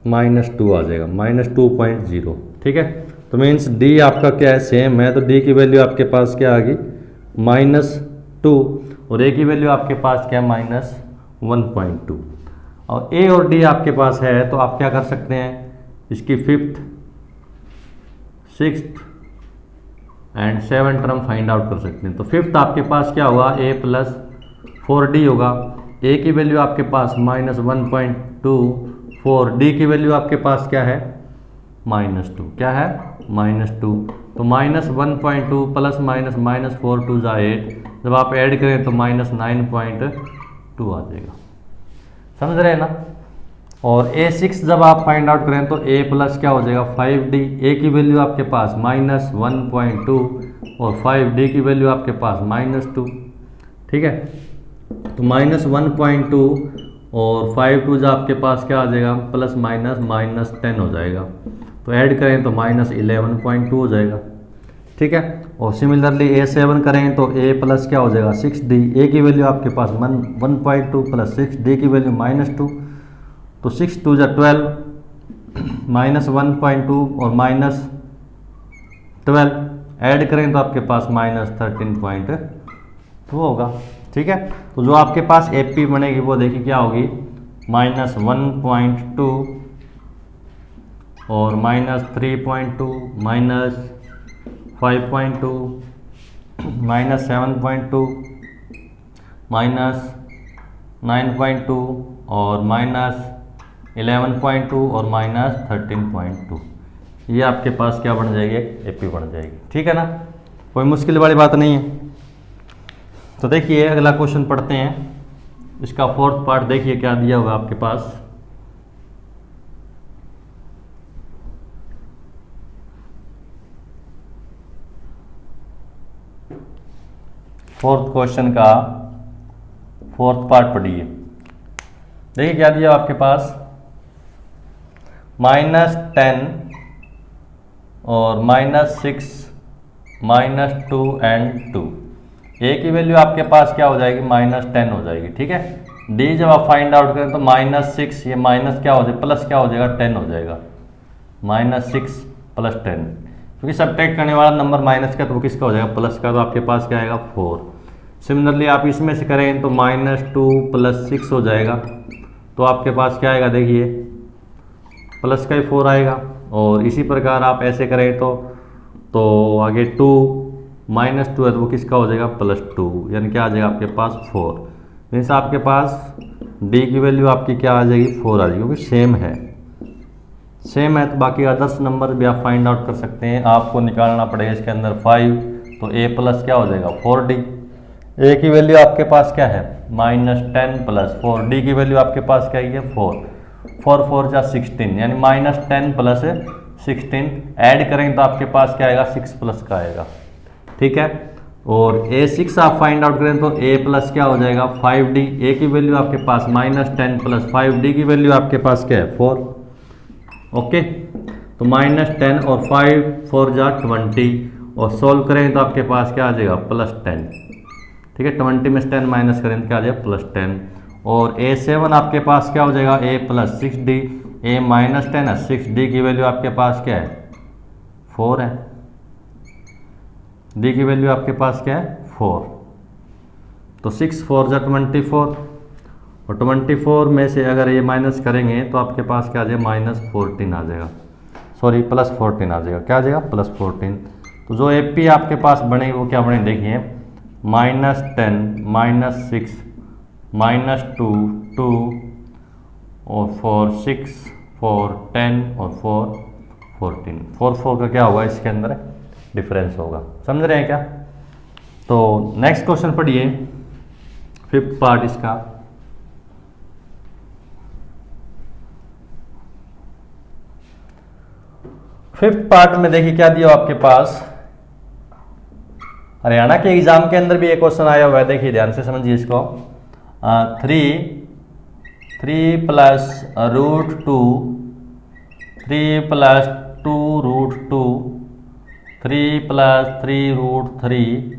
-2 आ जाएगा, -2.0। ठीक है, तो मीन्स D आपका क्या है सेम है, तो D की वैल्यू आपके पास क्या आ गई -2, और A की वैल्यू आपके पास क्या है -1.2। और A और D आपके पास है तो आप क्या कर सकते हैं इसकी 5th 6th and 7th term find out कर सकते हैं। तो 5th आपके पास क्या होगा A प्लस 4D होगा। A की वैल्यू आपके पास -1.2, 4, डी की वैल्यू आपके पास क्या है -2, क्या है -2, तो -1.2 प्लस माइनस -4 2 जा 8, जब आप ऐड करें तो -9.2 आ जाएगा, समझ रहे हैं ना। और A6 जब आप फाइंड आउट करें तो A प्लस क्या हो जाएगा 5D, A की वैल्यू आपके पास -1.2 और 5D की वैल्यू आपके पास -2, ठीक है। तो -1.2 और 5 2 आपके पास क्या आ जाएगा प्लस माइनस -10 हो जाएगा, तो ऐड करें तो -11.2 हो जाएगा, ठीक है। और सिमिलरली A7 करें तो A प्लस क्या हो जाएगा 6D, A की वैल्यू आपके पास 1.2 प्लस 6D की वैल्यू -2, तो 6 2 जा 12, -1.2 और -12 ऐड करें तो आपके पास -13.2 होगा, ठीक है। तो जो आपके पास AP बनेगी वो देखिए क्या होगी -1.2 और -3.2 -5.2 -7.2 -9.2 और -11.2 और -13.2, ये आपके पास क्या बन जाएगी AP बन जाएगी, ठीक है ना, कोई मुश्किल वाली बात नहीं है। तो देखिए अगला क्वेश्चन पढ़ते हैं, इसका फोर्थ पार्ट देखिए क्या दिया हुआ आपके पास। फोर्थ क्वेश्चन का फोर्थ पार्ट पढ़िए, देखिए क्या दिया आपके पास -10 और -6 -2 एंड 2, A की वैल्यू आपके पास क्या हो जाएगी -10 हो जाएगी, ठीक है। D जब आप फाइंड आउट करें तो -6, ये माइनस क्या हो जाएगा प्लस क्या हो जाएगा 10 हो जाएगा, -6 + 10, क्योंकि सब्ट्रैक्ट करने वाला नंबर माइनस का तो वो किसका हो जाएगा प्लस का, तो आपके पास क्या आएगा 4। सिमिलरली आप इसमें से करें तो -2 + 6 हो जाएगा, तो आपके पास क्या आएगा देखिए प्लस का ही 4 आएगा। और इसी प्रकार आप ऐसे करें तो आगे 2 -2 है तो वो किसका हो जाएगा +2, यानी क्या आ जाएगा आपके पास 4, मीन्स आपके पास D की वैल्यू आपकी क्या आ जाएगी 4 आ जाएगी, क्योंकि सेम है तो बाकी अदर्स नंबर भी आप फाइंड आउट कर सकते हैं। आपको निकालना पड़ेगा इसके अंदर 5, तो A प्लस क्या हो जाएगा 4D, A की वैल्यू आपके पास क्या है -10 + 4, D की वैल्यू आपके पास क्या है 4, 4 4 जा 16, यानी -10 + 16 ऐड करें तो आपके पास क्या आएगा 6 प्लस का आएगा, ठीक है। और A6 आप फाइंड आउट करें तो A प्लस क्या हो जाएगा 5D, A की वैल्यू आपके पास -10 + 5D की वैल्यू आपके पास क्या है 4, ओके। तो -10 और 5 4 जा 20 और सोल्व करें तो आपके पास क्या आ जाएगा +10, ठीक है। 20 में से 10 माइनस करें तो क्या आ जाएगा +10। और A7 आपके पास क्या हो जाएगा A + 6D, A -10 है, 6D की वैल्यू आपके पास क्या है 4 है, D की वैल्यू आपके पास क्या है 4, तो 6 4 जा 24 और 24 में से अगर ये माइनस करेंगे तो आपके पास क्या आ जाएगा -14 आ जाएगा, सॉरी +14 आ जाएगा, क्या आ जाएगा +14। तो जो AP आपके पास बनेगी वो क्या बने देखिए -10 -6 -2 2 और 4 6 4 10 और 4 14, 4 4 का क्या होगा इसके अंदर डिफरेंस होगा, समझ रहे हैं क्या। तो नेक्स्ट क्वेश्चन पढ़िए, फिफ्थ पार्ट इसका। फिफ्थ पार्ट में देखिए क्या दिया आपके पास, हरियाणा के एग्जाम के अंदर भी एक क्वेश्चन आया हुआ है, देखिए ध्यान से समझिए इसको। 3 + √2 3 + 2√2 3 + 3√3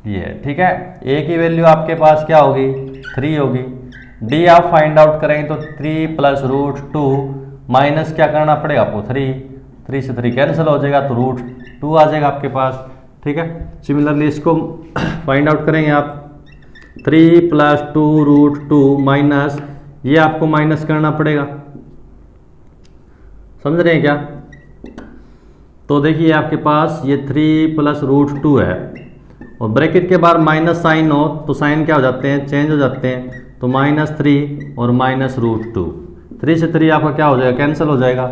ये, ठीक है। A की वैल्यू आपके पास क्या होगी 3 होगी, D आप फाइंड आउट करेंगे तो 3 + √2 माइनस क्या करना पड़ेगा आपको 3 से 3 कैंसिल हो जाएगा तो √2 आ जाएगा आपके पास, ठीक है। सिमिलरली इसको फाइंड आउट करेंगे आप 3 + 2√2 माइनस ये आपको माइनस करना पड़ेगा, समझ रहे हैं क्या। तो देखिए आपके पास ये 3 + √2 है और ब्रैकेट के बाद माइनस साइन हो तो साइन क्या हो जाते हैं चेंज हो जाते हैं, तो -3 और -√2, 3 से 3 आपका क्या हो जाएगा, कैंसिल हो जाएगा।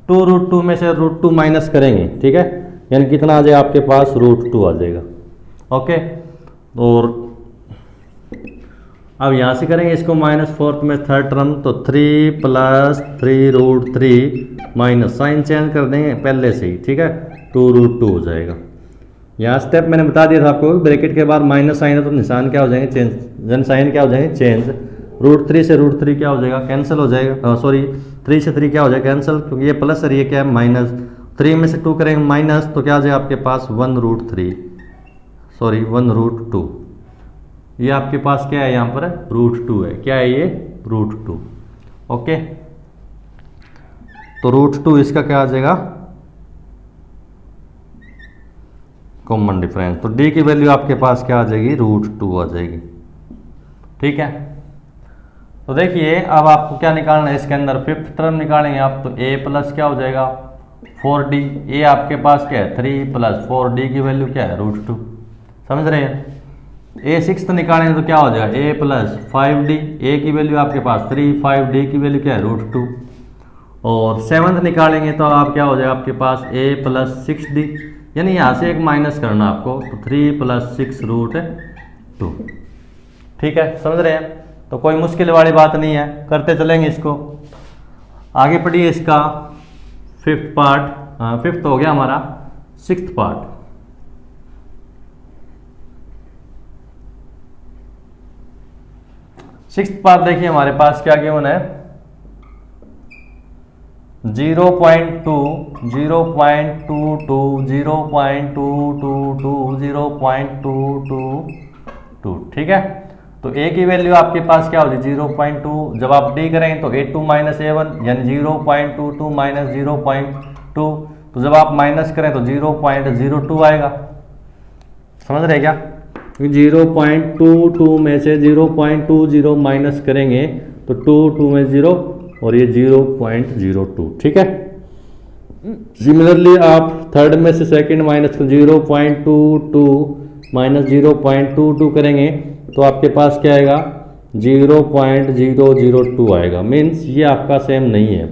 2√2 में से √2 माइनस करेंगे, ठीक है, यानी कितना आ जाएगा आपके पास, √2 आ जाएगा। ओके, और अब यहाँ से करेंगे इसको -4 में थर्ड टर्म, तो 3 + 3√3 माइनस, साइन चेंज कर देंगे पहले से ही, ठीक है, 2√2 हो जाएगा। यहाँ स्टेप मैंने बता दिया था आपको, ब्रैकेट के बाद माइनस साइन है तो निशान क्या हो जाएंगे, चेंज, जन साइन क्या हो जाएंगे, चेंज। √3 से √3 क्या हो जाएगा, कैंसिल हो जाएगा, सॉरी 3 से 3 क्या हो जाएगा, कैंसिल, क्योंकि ये प्लस और ये क्या है माइनस। 3 में से 2 करेंगे माइनस, तो क्या आ जाएगा आपके पास 1√3, सॉरी 1√2। ये आपके पास क्या है, यहाँ पर √2 है, क्या है ये, √2। ओके, तो √2 इसका क्या आ जाएगा, कॉमन डिफरेंस। तो डी की वैल्यू आपके पास क्या आ जाएगी, √2 आ जाएगी। ठीक है, तो देखिए अब आपको क्या निकालना है इसके अंदर, फिफ्थ टर्म निकालेंगे आप, तो a प्लस क्या हो जाएगा 4d, a आपके पास क्या है 3 + 4d की वैल्यू क्या है √2, समझ रहे हैं। a सिक्स्थ निकालेंगे तो क्या हो जाएगा a + 5d, a की वैल्यू आपके पास 3, 5d की वैल्यू क्या है √2, और सेवन्थ निकालेंगे तो आप क्या हो जाएगा आपके पास a + 6d, यानी यहाँ से एक माइनस करना आपको, तो 3 + 6√2। ठीक है, समझ रहे हैं, तो कोई मुश्किल वाली बात नहीं है, करते चलेंगे इसको। आगे पढ़िए इसका फिफ्थ पार्ट, फिफ्थ हो गया हमारा, सिक्स्थ पार्ट। सिक्स्थ पार्ट देखिए हमारे पास क्या गिवन है, 0.2, 0.22, 0.222, 0.222। ठीक है, तो a की वैल्यू आपके पास क्या होगी 0.2, जब आप d करेंगे तो a2 - a1 यानी 0.22 - 0.2, तो जब आप माइनस करें तो 0.02 आएगा, समझ रहे क्या, 0.22 में से 0.20 माइनस करेंगे तो 22 में 0 और ये 0.02। ठीक है, सिमिलरली आप थर्ड में से सेकंड माइनस 0.22 - 0.22 करेंगे तो आपके पास क्या आएगा 0.002 आएगा, मीन्स ये आपका सेम नहीं है।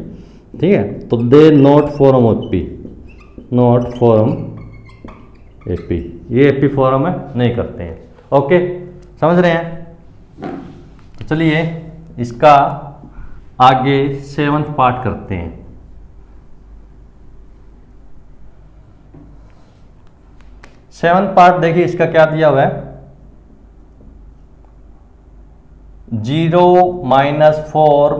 ठीक है, तो they not form AP, not form AP, ये एपी फॉर्म है, नहीं करते हैं। ओके, समझ रहे हैं, तो चलिए इसका आगे सेवंथ पार्ट करते हैं। सेवंथ पार्ट देखिए इसका क्या दिया हुआ है, 0 - 4 -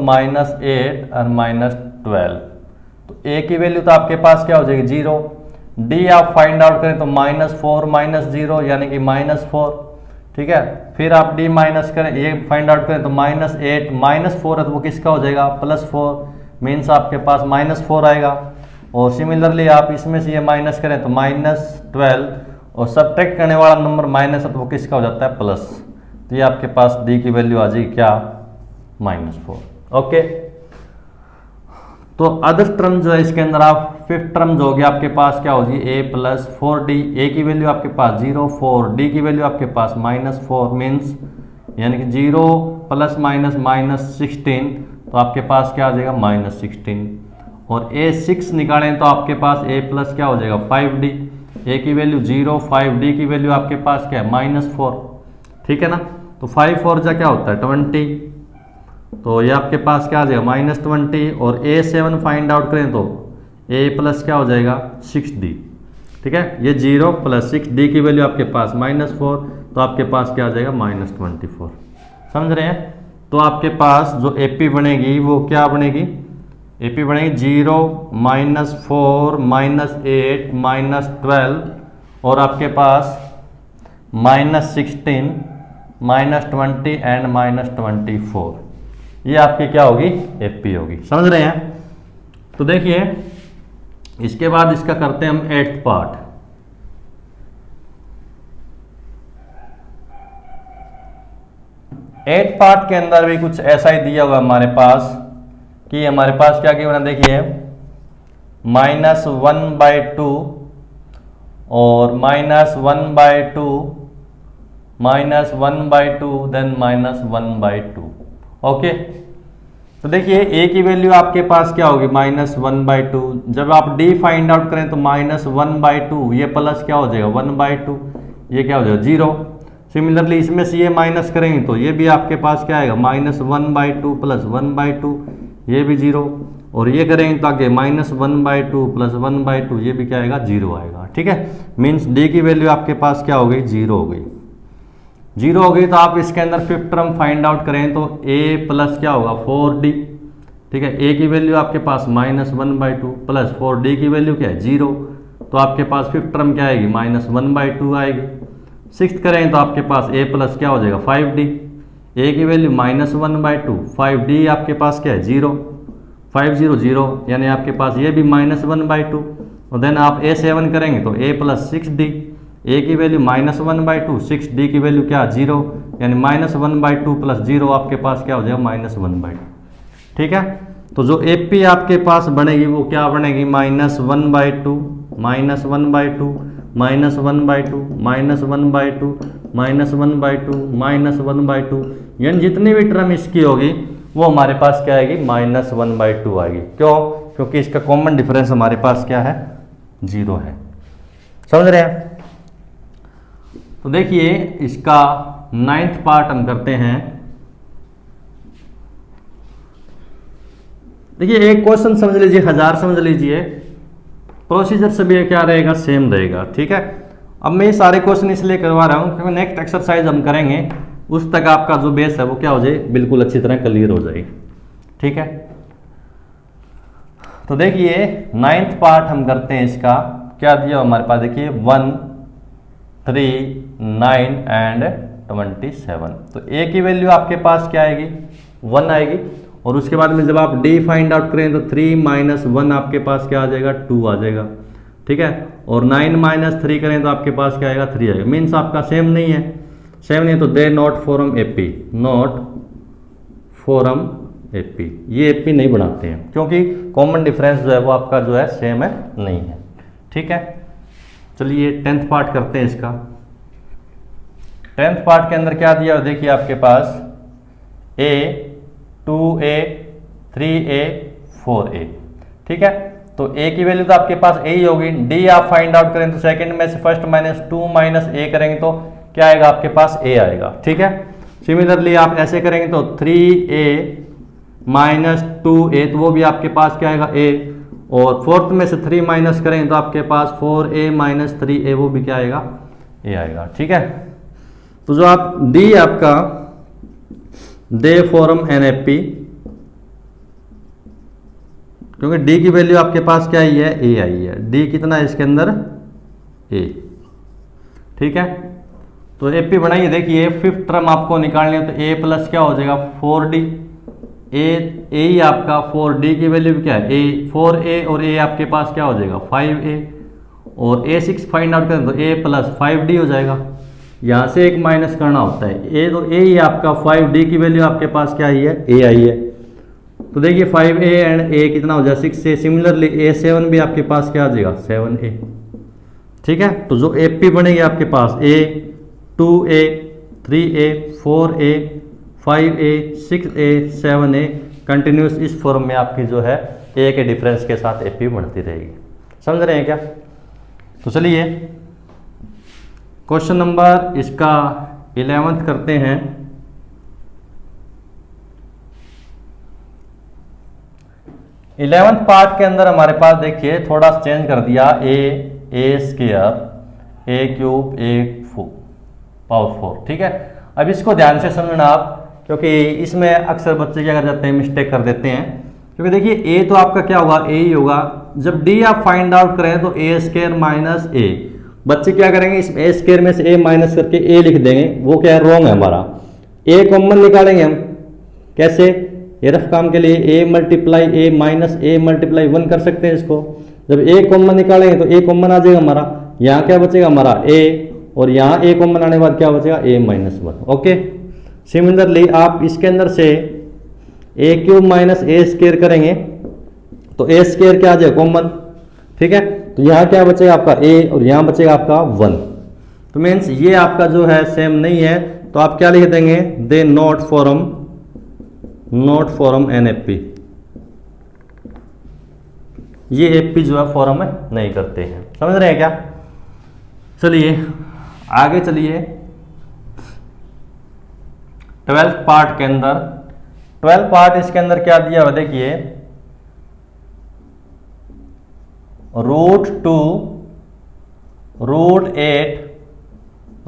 8 और -12, तो a की वैल्यू तो आपके पास क्या हो जाएगी 0, d आप फाइंड आउट करें तो -4 - 0 यानी कि -4। ठीक है, फिर आप d माइनस करें, ये फाइंड आउट करें तो -8 -4 है तो वो किसका हो जाएगा +4, मीन्स आपके पास -4 आएगा। और सिमिलरली आप इसमें से ये माइनस करें तो -12, और सब्ट्रैक्ट करने वाला नंबर माइनस है तो वो किसका हो जाता है प्लस, तो ये आपके पास d की वैल्यू आ जाएगी क्या -4। ओके, तो अदर टर्म जो है इसके अंदर आप फिफ्थ टर्म जो होगी आपके पास क्या होगी a + 4d, a की वैल्यू आपके पास 0, 4, d की वैल्यू आपके पास -4, मीन्स यानी कि 0 + -16, तो आपके पास क्या आ जाएगा -16। और a6 निकालें तो आपके पास a प्लस क्या हो जाएगा 5d, a की वैल्यू 0, 5d की वैल्यू आपके पास क्या है -4। ठीक है ना, तो 5 4 जा क्या होता है 20, तो ये आपके पास क्या आ जाएगा -20, और a7 फाइंड आउट करें तो a प्लस क्या हो जाएगा 6d। ठीक है, ये 0 + 6d की वैल्यू आपके पास -4, तो आपके पास क्या आ जाएगा -24। समझ रहे हैं, तो आपके पास जो AP बनेगी वो क्या बनेगी, AP बनेगी 0 - 4 - 8 -12, और आपके पास -16 -20 एंड -24, ये आपकी क्या होगी AP होगी। समझ रहे हैं, तो देखिए इसके बाद इसका करते हैं हम 8th पार्ट। 8th पार्ट के अंदर भी कुछ ऐसा ही दिया हुआ हमारे पास, कि हमारे पास क्या किया देखिए -1/2 और -1/2 -1/2 देन -1/2। ओके, तो देखिए ए की वैल्यू आपके पास क्या होगी -1/2। जब आप डी फाइंड आउट करें तो -1/2 ये प्लस क्या हो जाएगा 1/2, ये क्या हो जाएगा 0। सिमिलरली इसमें से ये माइनस करेंगे तो ये भी आपके पास क्या आएगा -1/2 + 1/2, ये भी 0। और ये करेंगे तो आगे -1/2 + 1/2 ये भी क्या आएगा 0 आएगा। ठीक है, मीन्स डी की वैल्यू आपके पास क्या हो गई 0 हो गई। 0 हो गई तो आप इसके अंदर फिफ्थ टर्म फाइंड आउट करें तो a प्लस क्या होगा 4d। ठीक है, a की वैल्यू आपके पास -1/2 + 4d की वैल्यू क्या है 0, तो आपके पास फिफ्थ टर्म क्या आएगी -1/2 आएगी। सिक्स्थ करें तो आपके पास a प्लस क्या हो जाएगा 5d, a की वैल्यू -1/2, 5d आपके पास क्या है 0, 5 0 0 यानी आपके पास ये भी -1/2। और देन आप a7 करेंगे तो a + 6d, a की वैल्यू -1/2, 6d की वैल्यू क्या 0, यानी -1/2 + 0 आपके पास क्या हो जाएगा -1/2। ठीक है, तो जो AP आपके पास बनेगी वो क्या बनेगी -1/2 -1/2 -1/2 -1/2 -1/2 यानी जितनी भी टर्म इसकी होगी वो हमारे पास क्या आएगी -1/2 आएगी। क्यों? क्योंकि इसका कॉमन डिफरेंस हमारे पास क्या है 0 है। समझ रहे हैं? तो देखिए इसका 9th पार्ट हम करते हैं। देखिए एक क्वेश्चन समझ लीजिए, 1000 समझ लीजिए, प्रोसीजर सभी क्या रहेगा सेम रहेगा। ठीक है, अब मैं ये सारे क्वेश्चन इसलिए करवा रहा हूं क्योंकि नेक्स्ट एक्सरसाइज हम करेंगे उस तक आपका जो बेस है वो क्या हो जाए बिल्कुल अच्छी तरह क्लियर हो जाए। ठीक है, तो देखिए 9th पार्ट हम करते हैं। इसका क्या दिया हमारे पास, देखिए 1 3 9 एंड 27। तो a की वैल्यू आपके पास क्या आएगी 1 आएगी, और उसके बाद में जब आप d फाइंड आउट करें तो 3 - 1 आपके पास क्या आ जाएगा 2 आ जाएगा। ठीक है, और 9 - 3 करें तो आपके पास क्या आएगा 3 आएगा। मीन्स आपका सेम नहीं है, सेम नहीं तो they not form AP, not form AP, ये AP नहीं बनाते हैं क्योंकि कॉमन डिफरेंस जो है वो आपका जो है सेम है नहीं है। ठीक है, चलिए 10th पार्ट करते हैं इसका। 10th पार्ट के अंदर क्या दिया देखिए आपके पास a 2a 3a 4a। ठीक है, तो a की वैल्यू तो आपके पास a ही होगी। d आप फाइंड आउट करें तो सेकंड में से फर्स्ट -2 - a करेंगे तो क्या आएगा आपके पास a आएगा। ठीक है, सिमिलरली आप ऐसे करेंगे तो 3a - 2a तो वो भी आपके पास क्या आएगा a, और फोर्थ में से 3 माइनस करें तो आपके पास 4a - 3a वो भी क्या आएगा a आएगा। ठीक है, तो जो आप d आपका दे फॉरम NFP, क्योंकि d की वैल्यू आपके पास क्या आई है a आई है, d कितना है इसके अंदर a। ठीक है, तो AP बनाइए। देखिए फिफ्थ टर्म आपको निकालनी है तो a प्लस क्या हो जाएगा 4d, a ही आपका 4d की वैल्यू क्या है a 4a, और a आपके पास क्या हो जाएगा 5a, और a6 फाइंड आउट करें तो a + 5d हो जाएगा। यहाँ से एक माइनस करना होता है a, तो a ही आपका 5d की वैल्यू आपके पास क्या आई है a आई है। तो देखिए 5a एंड a कितना हो जाएगा 6a। सिमिलरली a7 भी आपके पास क्या आ जाएगा 7a। ठीक है, तो जो AP बनेगी आपके पास a 2a 3a 4a 5a 6a 7a continuous इस फॉर्म में आपकी जो है a के डिफरेंस के साथ AP बढ़ती रहेगी। समझ रहे हैं क्या? तो चलिए क्वेश्चन नंबर इसका 11th करते हैं। इलेवेंथ पार्ट के अंदर हमारे पास देखिए थोड़ा चेंज कर दिया a² a³ पावर 4। ठीक है, अब इसको ध्यान से समझना आप, क्योंकि इसमें अक्सर बच्चे क्या कर जाते हैं मिस्टेक कर देते हैं। क्योंकि देखिए a तो आपका क्या होगा a ही होगा, जब d आप फाइंड आउट करें तो a² - a, बच्चे क्या करेंगे इस a² में से a माइनस करके a लिख देंगे, वो क्या है रॉन्ग है हमारा। a कॉमन निकालेंगे हम कैसे, ये रफ काम के लिए a × a - a × 1 कर सकते हैं इसको। जब a कॉमन निकालेंगे तो a कॉमन आ जाएगा हमारा, यहाँ क्या बचेगा हमारा a, और यहाँ a कॉमन आने के बाद क्या बचेगा a - 1। ओके, सिमिलरली आप इसके अंदर से a³ - a² करेंगे तो a² क्या आ जाएगा कॉमन। ठीक है, तो यहाँ क्या बचेगा आपका a, और यहाँ बचेगा आपका 1। तो मीन्स ये आपका जो है सेम नहीं है, तो आप क्या लिख देंगे they not form not form NFP, ये एपी जो है फॉरम में नहीं करते हैं। समझ रहे हैं क्या? चलिए आगे चलिए 12th पार्ट के अंदर। 12th पार्ट इसके अंदर क्या दिया हुआ देखिए, √2, √8,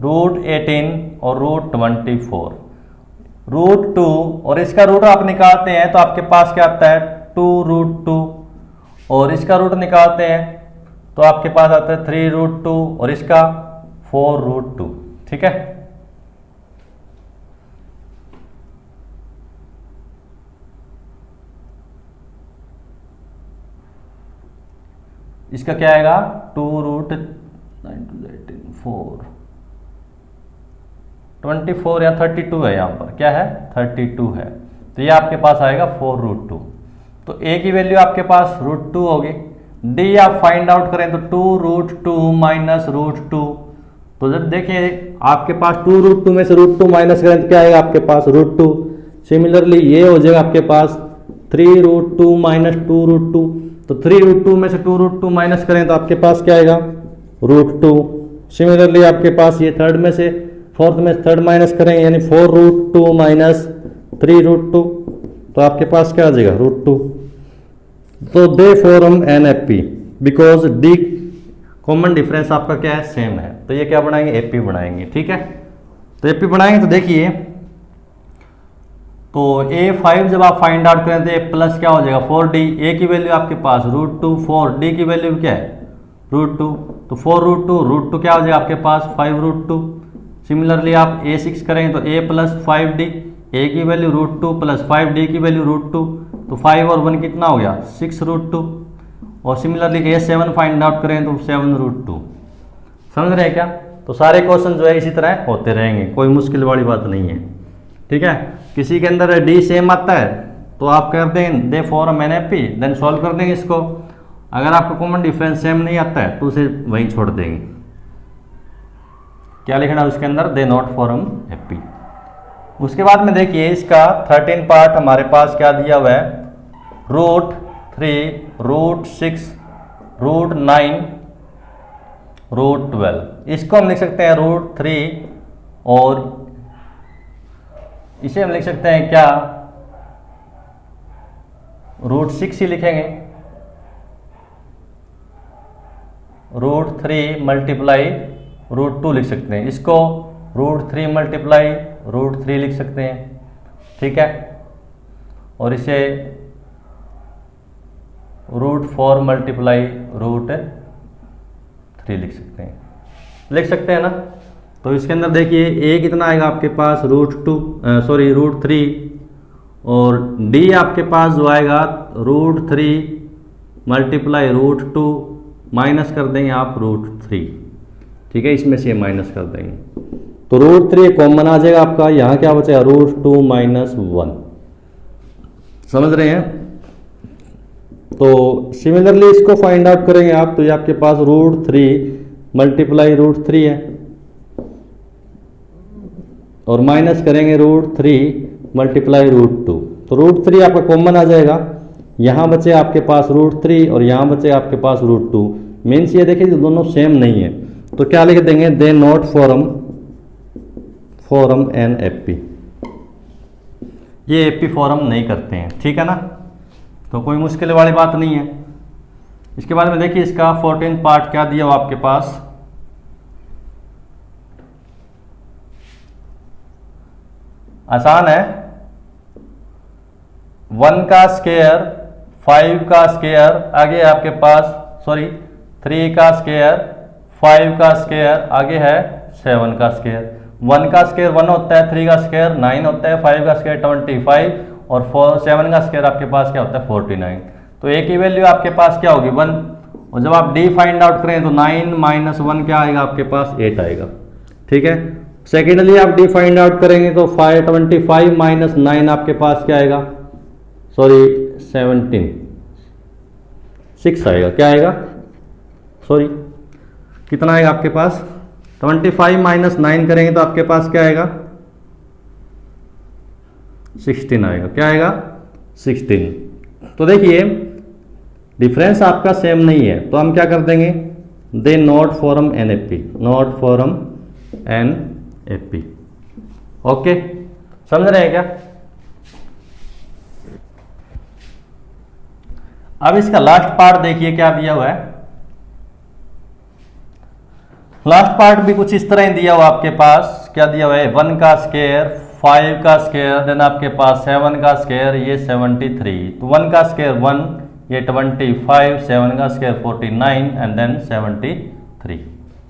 √18 और √24। √2 और इसका रूट आप निकालते हैं तो आपके पास क्या आता है 2√2, और इसका रूट निकालते हैं तो आपके पास आता है 3√2 और इसका 4√2। ठीक है, इसका क्या आएगा 2√9 या 32 है, यहां पर क्या है 32 है, तो ये आपके पास आएगा 4√2। तो a की वैल्यू आपके पास √2 होगी। d आप फाइंड आउट करें तो 2√2 माइनस √2, तो जब देखिए आपके पास 2√2 में से √2 माइनस करें तो क्या आएगा आपके पास √2। सिमिलरली ये हो जाएगा आपके पास 3√2 माइनस 2√2, तो 3√2 में से 2√2 माइनस करें तो आपके पास क्या आएगा √2। सिमिलरली आपके पास ये थर्ड में से फोर्थ में थर्ड माइनस करें यानी 4√2 माइनस 3√2, तो आपके पास क्या आ जाएगा √2। तो they form NFP because D common difference आपका क्या है सेम है, तो ये क्या बनाएंगे एपी बनाएंगे। ठीक है, तो एपी बनाएंगे तो देखिए, तो A5 जब आप फाइंड आउट करें तो A प्लस क्या हो जाएगा 4D, A की वैल्यू आपके पास √2, 4 D की वैल्यू क्या है √2, तो 4√2, √2 क्या हो जाएगा आपके पास 5√2। सिमिलरली आप A6 करें तो A प्लस 5D, A की वैल्यू √2 प्लस 5D की वैल्यू √2, तो 5 और 1 कितना हो गया 6√2, और सिमिलरली A7 फाइंड आउट करें तो 7√2। समझ रहे हैं क्या? तो सारे क्वेश्चन जो है इसी तरह होते रहेंगे, कोई मुश्किल वाली बात नहीं है। ठीक है, किसी के अंदर D सेम आता है तो आप कर दें दे फॉरम NFP, देन सॉल्व कर देंगे इसको। अगर आपको कॉमन डिफरेंस सेम नहीं आता है तो उसे वहीं छोड़ देंगे। क्या लिखना है उसके अंदर, दे नॉट फॉरम FP। उसके बाद में देखिए इसका 13 पार्ट हमारे पास क्या दिया हुआ है, √3, √6, √9, √12। इसको हम लिख सकते हैं √3 और इसे हम लिख सकते हैं क्या √6 ही लिखेंगे, √3 मल्टीप्लाई √2 लिख सकते हैं, इसको √3 मल्टीप्लाई √3 लिख सकते हैं। ठीक है, और इसे √4 मल्टीप्लाई √3 लिख सकते हैं, लिख सकते हैं ना। तो इसके अंदर देखिए A कितना आएगा आपके पास √3, और D आपके पास जो आएगा √3 मल्टीप्लाई √2 माइनस कर देंगे आप √3। ठीक है, इसमें से माइनस कर देंगे तो √3 कॉमन आ जाएगा आपका, यहाँ क्या बचेगा √2 माइनस 1। समझ रहे हैं? तो सिमिलरली इसको फाइंड आउट करेंगे आप तो ये आपके पास √3 मल्टीप्लाई √3 है, और माइनस करेंगे √3 मल्टीप्लाई √2, तो √3 आपका कॉमन आ जाएगा, यहाँ बचे आपके पास √3 और यहाँ बचे आपके पास √2। मीन्स ये देखिए दोनों सेम नहीं है, तो क्या लिख देंगे दे नॉट फॉरम NFP, ये एपी फॉरम नहीं करते हैं। ठीक है ना, तो कोई मुश्किल वाली बात नहीं है। इसके बाद में देखिए इसका 14 पार्ट क्या दिया हुआ आपके पास, आसान है, 1 का स्क्वायर, 5 का स्क्वायर, आगे आपके पास 3 का स्क्वायर, 5 का स्क्वायर, आगे है 7 का स्क्वायर। 1 का स्क्वायर 1 होता है, 3 का स्क्वायर 9 होता है, 5 का स्क्वायर 25 और 7 का स्क्वायर आपके पास क्या होता है 49। तो A की वैल्यू आपके पास क्या होगी 1, और जब आप D फाइंड आउट करें तो 9 माइनस 1 क्या आएगा आपके पास 8 आएगा। ठीक है, सेकेंडली आप D फाइंड आउट करेंगे तो 25 माइनस 9 आपके पास क्या आएगा 6 आएगा। क्या आएगा कितना आएगा आपके पास 25 माइनस 9 करेंगे तो आपके पास क्या आएगा 16 आएगा। क्या आएगा? 16। तो देखिए डिफरेंस आपका सेम नहीं है, तो हम क्या कर देंगे, they not form NAP, not form NAP। Okay, समझ रहे हैं क्या? अब इसका लास्ट पार्ट देखिए क्या दिया हुआ है। लास्ट पार्ट भी कुछ इस तरह ही दिया हुआ आपके पास। क्या दिया हुआ है? 1 का स्क्वायर, 5 का स्क्वायर, देन आपके पास 7 का स्क्वायर, ये 73। तो 1 का स्क्वायर 1, ये 25, 7 का स्क्वायर 49 एंड देन 73।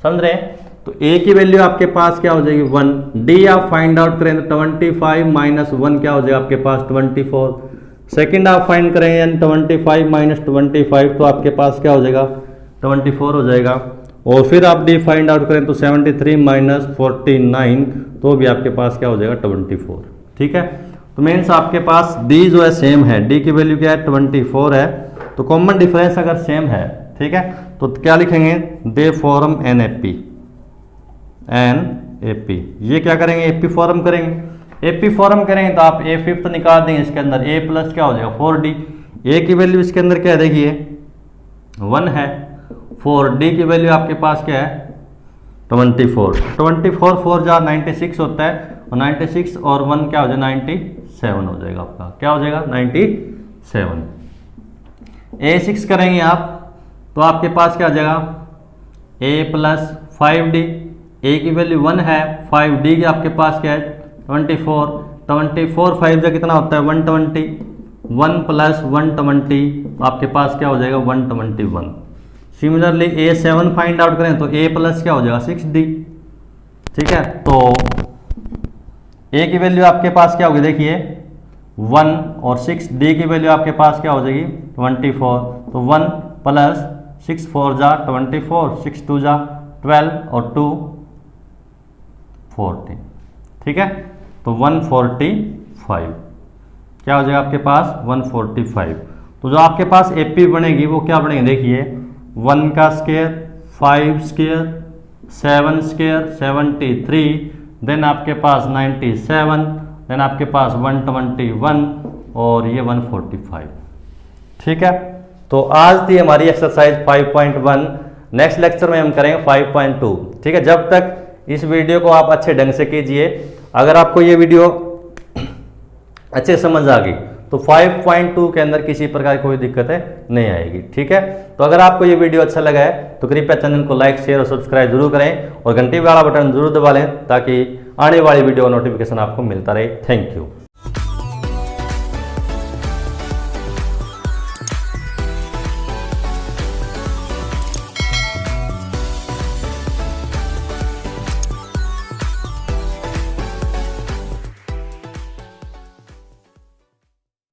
समझ रहे हैं? तो a की वैल्यू आपके पास क्या हो जाएगी? 1। d आप फाइंड आउट करें तो 25 माइनस 1 क्या हो जाएगा आपके पास? 24। सेकंड आप फाइंड करें यानी 25 माइनस 25 तो आपके पास क्या हो जाएगा? 24 हो जाएगा। और फिर आप d फाइंड आउट करें तो 73 माइनस 49 तो भी आपके पास क्या हो जाएगा? 24। ठीक है, तो मीन्स आपके पास d जो है सेम है, d की वैल्यू क्या है? 24 है। तो कॉमन डिफरेंस अगर सेम है, ठीक है, तो क्या लिखेंगे? They form NAP, NAP। ये क्या करेंगे? AP फॉर्म करेंगे। AP फॉर्म करेंगे तो आप a फिफ्थ निकाल देंगे इसके अंदर, a प्लस क्या हो जाएगा? 4d। a की वैल्यू इसके अंदर क्या है? देखिए 1 है। 4d की वैल्यू आपके पास क्या है? 24। 24 4 जा 96 होता है, और 96 और 1 क्या हो जाएगा? 97 हो जाएगा आपका। क्या हो जाएगा? 97। a6 करेंगे आप तो आपके पास क्या आ जाएगा? a plus 5d। a की वैल्यू 1 है, 5d की आपके पास क्या है? 24। 24 5 जा कितना होता है? 120। 1 प्लस 120 आपके पास क्या हो जाएगा? 121। सिमिलरली a7 फाइंड आउट करें तो a प्लस क्या हो जाएगा? 6d। ठीक है, तो a की वैल्यू आपके पास क्या होगी? देखिए 1 और 6d की वैल्यू आपके पास क्या हो जाएगी? 24। तो 1 प्लस 6 4 जा 24, 6 2 जा 12 और 2 14। ठीक है, तो 145 क्या हो जाएगा आपके पास? 145। तो जो आपके पास AP बनेगी वो क्या बनेगी? देखिए 1 का स्क्वायर, 5 स्क्वायर, 7 स्क्वायर 73, देन आपके पास 97, देन आपके पास 121 और ये 145। ठीक है, तो आज थी हमारी एक्सरसाइज 5.1। नेक्स्ट लेक्चर में हम करेंगे 5.2। ठीक है, जब तक इस वीडियो को आप अच्छे ढंग से कीजिए। अगर आपको ये वीडियो अच्छे समझ आ गई तो 5.2 के अंदर किसी प्रकार की कोई दिक्कतें नहीं आएगी। ठीक है, तो अगर आपको ये वीडियो अच्छा लगा है तो कृपया चैनल को लाइक शेयर और सब्सक्राइब जरूर करें और घंटी वाला बटन जरूर दबा लें ताकि आने वाली वीडियो नोटिफिकेशन आपको मिलता रहे। Thank you.